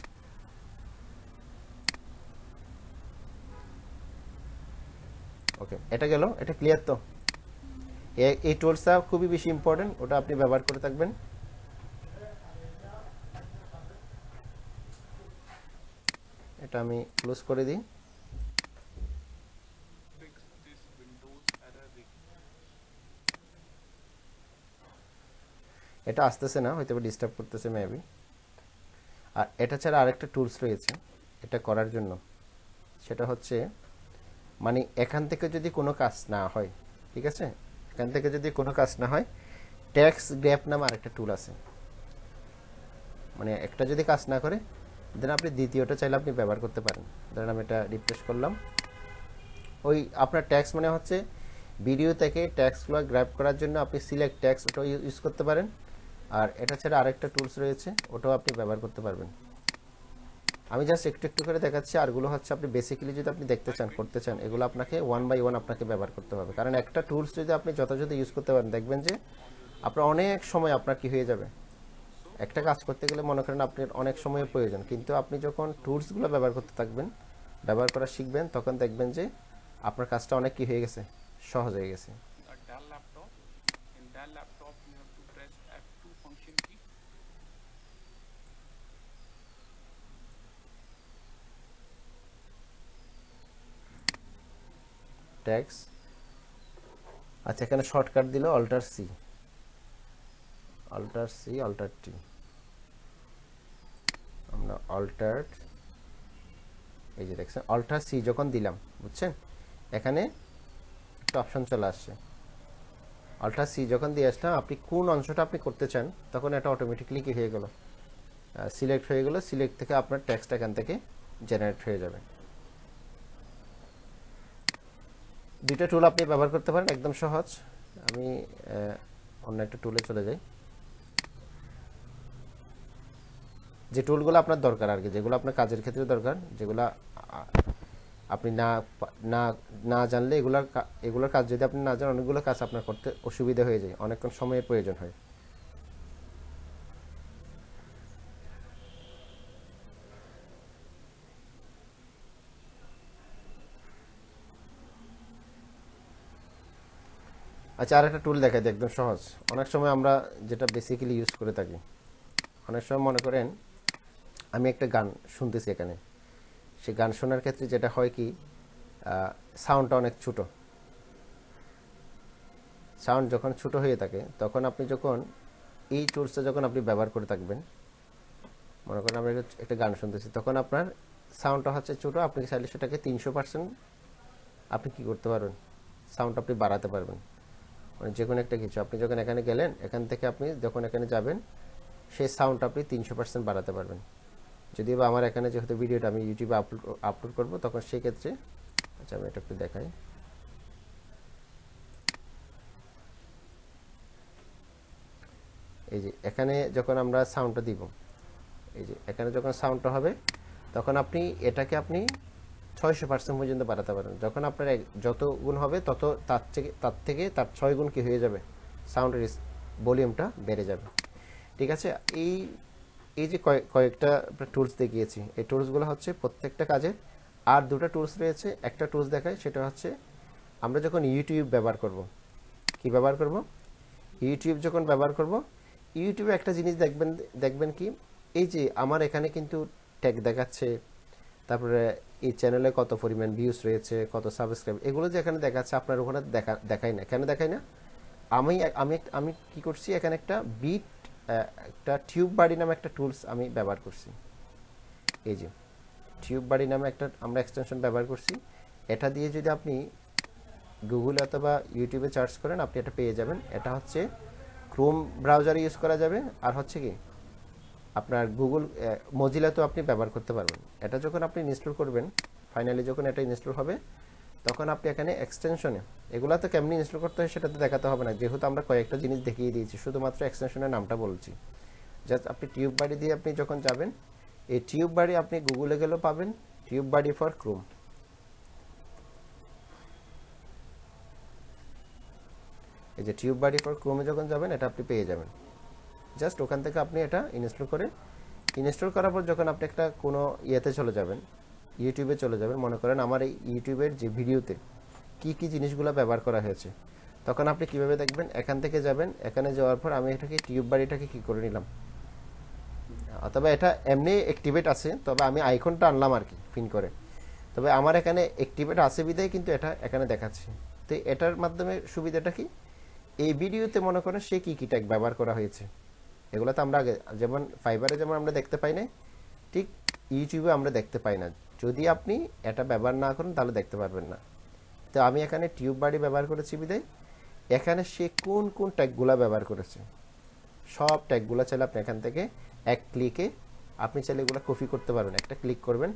ওকে, এটা গেল, এটা ক্লিয়ার তো? এই টুলসটা খুবই বেশি ইম্পর্টেন্ট, ওটা আপনি ব্যবহার করে থাকবেন। এটা আমি ক্লোজ করে দিই। এটা আসতেছে না, হয়তো ডিস্টার্ব করতেছে মেবি। আর এটা ছাড়া আরেকটা টুলস রয়েছে এটা করার জন্য, সেটা হচ্ছে মানে এখান থেকে যদি কোনো কাজ না হয়, ঠিক আছে, এখান থেকে যদি কোনো কাজ না হয়, ট্যাক্স গ্র্যাপ নামে আরেকটা টুল আছে। মানে একটা যদি কাজ না করে, দেন আপনি দ্বিতীয়টা চাইলে আপনি ব্যবহার করতে পারেন। ধরেন আমি এটা রিফ্রেশ করলাম, ওই আপনার ট্যাক্স মানে হচ্ছে ভিডিও থেকে ট্যাক্সগুলো গ্র্যাব করার জন্য আপনি সিলেক্ট ট্যাক্স ওটাও ইউজ করতে পারেন। আর এটা ছাড়া আরেকটা টুলস রয়েছে, ওটাও আপনি ব্যবহার করতে পারবেন। আমি জাস্ট একটু একটু করে দেখাচ্ছি, আরগুলো হচ্ছে আপনি বেসিক্যালি যদি আপনি দেখতে চান, করতে চান, এগুলো আপনাকে ওয়ান বাই ওয়ান আপনাকে ব্যবহার করতে হবে। কারণ একটা টুলস যদি আপনি যথাযথ ইউজ করতে পারেন, দেখবেন যে আপনার অনেক সময় আপনার কি হয়ে যাবে, একটা কাজ করতে গেলে মনে করেন আপনার অনেক সময়ের প্রয়োজন, কিন্তু আপনি যখন টুলসগুলো ব্যবহার করতে থাকবেন, ব্যবহার করা শিখবেন, তখন দেখবেন যে আপনার কাজটা অনেক কি হয়ে গেছে, সহজ হয়ে গেছে। ট্যাক্স, আচ্ছা, এখানে শর্টকাট দিল Alt C, Alt C, Alt T. আমরা অল্টার, এই যে দেখছেন অল্টার সি যখন দিলাম, বুঝছেন, এখানে একটা অপশন চলে আসছে। অল্টার সি যখন দিয়ে আসলাম, আপনি কোন অংশটা আপনি করতে চান, তখন এটা অটোমেটিক্যালি কি হয়ে গেল, সিলেক্ট হয়ে গেল। সিলেক্ট থেকে আপনার টেক্সট এখান থেকে জেনারেট হয়ে যাবে। দুইটা টুল আপনি ব্যবহার করতে পারেন, একদম সহজ। আমি অন্য একটা টুলে চলে যাই, যে টুলগুলো আপনার দরকার আর কি, যেগুলো আপনার কাজের ক্ষেত্রে দরকার, যেগুলো আপনি না না না জানলে এগুলোর কাজ যদি আপনি না জানেন, অনেকগুলো কাজ আপনার করতে অসুবিধা হয়ে যায়, অনেকক্ষণ সময়ের প্রয়োজন হয়। আচ্ছা, আর একটা টুল দেখাই দিই, একদম সহজ। অনেক সময় আমরা যেটা বেসিক্যালি ইউজ করে থাকি, অনেক সময় মনে করেন আমি একটা গান শুনতেছি এখানে, সে গান শোনার ক্ষেত্রে যেটা হয় কি, সাউন্ডটা অনেক ছোটো। সাউন্ড যখন ছোটো হয়ে থাকে, তখন আপনি যখন এই টুলসটা যখন আপনি ব্যবহার করে থাকবেন, মনে করেন আমরা একটা গান শুনতেছি, তখন আপনার সাউন্ডটা হচ্ছে ছোটো, আপনি চাইলে সেটাকে 300% আপনি কি করতে পারবেন, সাউন্ড আপনি বাড়াতে পারবেন। মানে যে কোনো একটা কিছু আপনি যখন এখানে গেলেন, এখান থেকে আপনি যখন এখানে যাবেন, সেই সাউন্ড আপনি 300% বাড়াতে পারবেন। যদিও বা আমার এখানে যেহেতু ভিডিওটা আমি ইউটিউবে আপলোড করব, তখন সেই ক্ষেত্রে, আচ্ছা আমি এটা একটু দেখাই। এই যে এখানে যখন আমরা সাউন্ডটা দিব, এই যে এখানে যখন সাউন্ডটা হবে, তখন আপনি এটাকে আপনি 600% পর্যন্ত বাড়াতে পারেন। যখন আপনার যত গুণ হবে, তত তার 6 গুণ কি হয়ে যাবে, সাউন্ডের ভলিউমটা বেড়ে যাবে। ঠিক আছে, এই এই যে কয়েকটা টুলস দেখিয়েছি, এই টুলসগুলো হচ্ছে প্রত্যেকটা কাজে। আর দুটো টুলস রয়েছে, একটা টুলস দেখায়, সেটা হচ্ছে আমরা যখন ইউটিউব ব্যবহার করব, কি ব্যবহার করব, ইউটিউব যখন ব্যবহার করব, ইউটিউবে একটা জিনিস দেখবেন কি, এই যে আমার এখানে কিন্তু ট্যাগ দেখাচ্ছে, তারপরে এই চ্যানেলে কত পরিমাণ ভিউজ রয়েছে, কত সাবস্ক্রাইব, এগুলো যে এখানে দেখাচ্ছে, আপনার ওখানে দেখায় না। কেন দেখায় না? আমি আমি আমি কি করছি, এখানে একটা টিউব বাড়ি নামে একটা টুলস আমি ব্যবহার করছি। এই যে টিউব বাড়ি নামে একটা আমরা এক্সটেনশন ব্যবহার করছি। এটা দিয়ে যদি আপনি গুগলে অথবা ইউটিউবে সার্চ করেন, আপনি এটা পেয়ে যাবেন। এটা হচ্ছে ক্রোম ব্রাউজারে ইউজ করা যাবে, আর হচ্ছে কি আপনার গুগল মজিলাতেও আপনি ব্যবহার করতে পারবেন। এটা যখন আপনি ইনস্টল করবেন, ফাইনালি যখন এটা ইনস্টল হবে, তখন আপনি এখানে এক্সটেনশনে, এগুলো তো কেমনি ইনস্টল করতে হয় সেটা তো দেখাতে হবে না, যেহেতু আমরা কয়েকটা জিনিস দেখিয়ে দিয়েছি, শুধুমাত্র এক্সটেনশনের নামটা বলছি। জাস্ট আপনি টিউব বাড়ি দিয়ে আপনি যখন যাবেন, এই টিউব বাড়ি আপনি গুগলে গেলেও পাবেন, টিউব বাড়ি ফর ক্রোম। এই যে টিউব বাড়ি ফর ক্রোমে যখন যাবেন এটা আপনি পেয়ে যাবেন। জাস্ট ওখান থেকে আপনি এটা ইনস্টল করার পর যখন আপনি একটা কোনো ইয়েতে চলে যাবেন, ইউটিউবে চলে যাবেন, মনে করেন আমার এই ইউটিউবের যে ভিডিওতে কি কি জিনিসগুলো ব্যবহার করা হয়েছে, তখন আপনি কিভাবে দেখবেন, এখান থেকে যাবেন, এখানে যাওয়ার পর আমি এটাকে টিউব বাড়িটাকে কি করে নিলাম, অথবা এটা এমনি অ্যাক্টিভেট আছে, তবে আমি আইকনটা আনলাম আর কি পিন করে, তবে আমার এখানে অ্যাক্টিভেট আছে বিধায় কিন্তু এটা এখানে দেখাচ্ছে। তো এটার মাধ্যমে সুবিধাটা কি, এই ভিডিওতে মনে করেন সে কি ট্যাগ ব্যবহার করা হয়েছে, এগুলো তো আমরা আগে যেমন ফাইবারে যেমন আমরা দেখতে পাই না, ঠিক ইউটিউবে আমরা দেখতে পাই না। যদি আপনি এটা ব্যবহার না করেন তাহলে দেখতে পারবেন না। তো আমি এখানে টিউব বাড়ি ব্যবহার করেছি বিধায় এখানে সে কোন কোন ট্যাগগুলো ব্যবহার করেছে সব ট্যাগগুলো চাইলে আপনি এখান থেকে এক ক্লিকে আপনি চাইলে এগুলো কপি করতে পারবেন। একটা ক্লিক করবেন,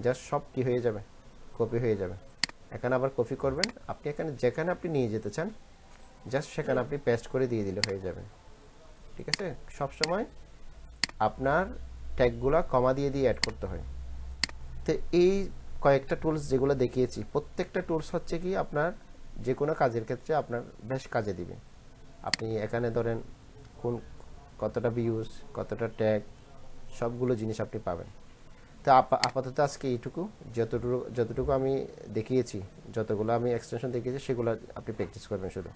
জাস্ট সব কি হয়ে যাবে, কপি হয়ে যাবে। এখানে আবার কপি করবেন, আপনি এখানে যেখানে আপনি নিয়ে যেতে চান জাস্ট সেখানে আপনি পেস্ট করে দিয়ে দিলে হয়ে যাবে। ঠিক আছে, সবসময় আপনার ট্যাগগুলো কমা দিয়ে দিয়ে অ্যাড করতে হয়। তো এই কয়েকটা টুলস যেগুলো দেখিয়েছি, প্রত্যেকটা টুলস হচ্ছে কি আপনার যে কোনো কাজের ক্ষেত্রে আপনার বেশ কাজে দিবে। আপনি এখানে ধরেন কোন কতটা ভিউজ, কতটা ট্যাগ, সবগুলো জিনিস আপনি পাবেন। তো আপাতত আজকে এইটুকু, যতটুকু আমি দেখিয়েছি, যতগুলো আমি এক্সটেনশন দেখিয়েছি সেগুলো আপনি প্র্যাকটিস করবেন শুধু।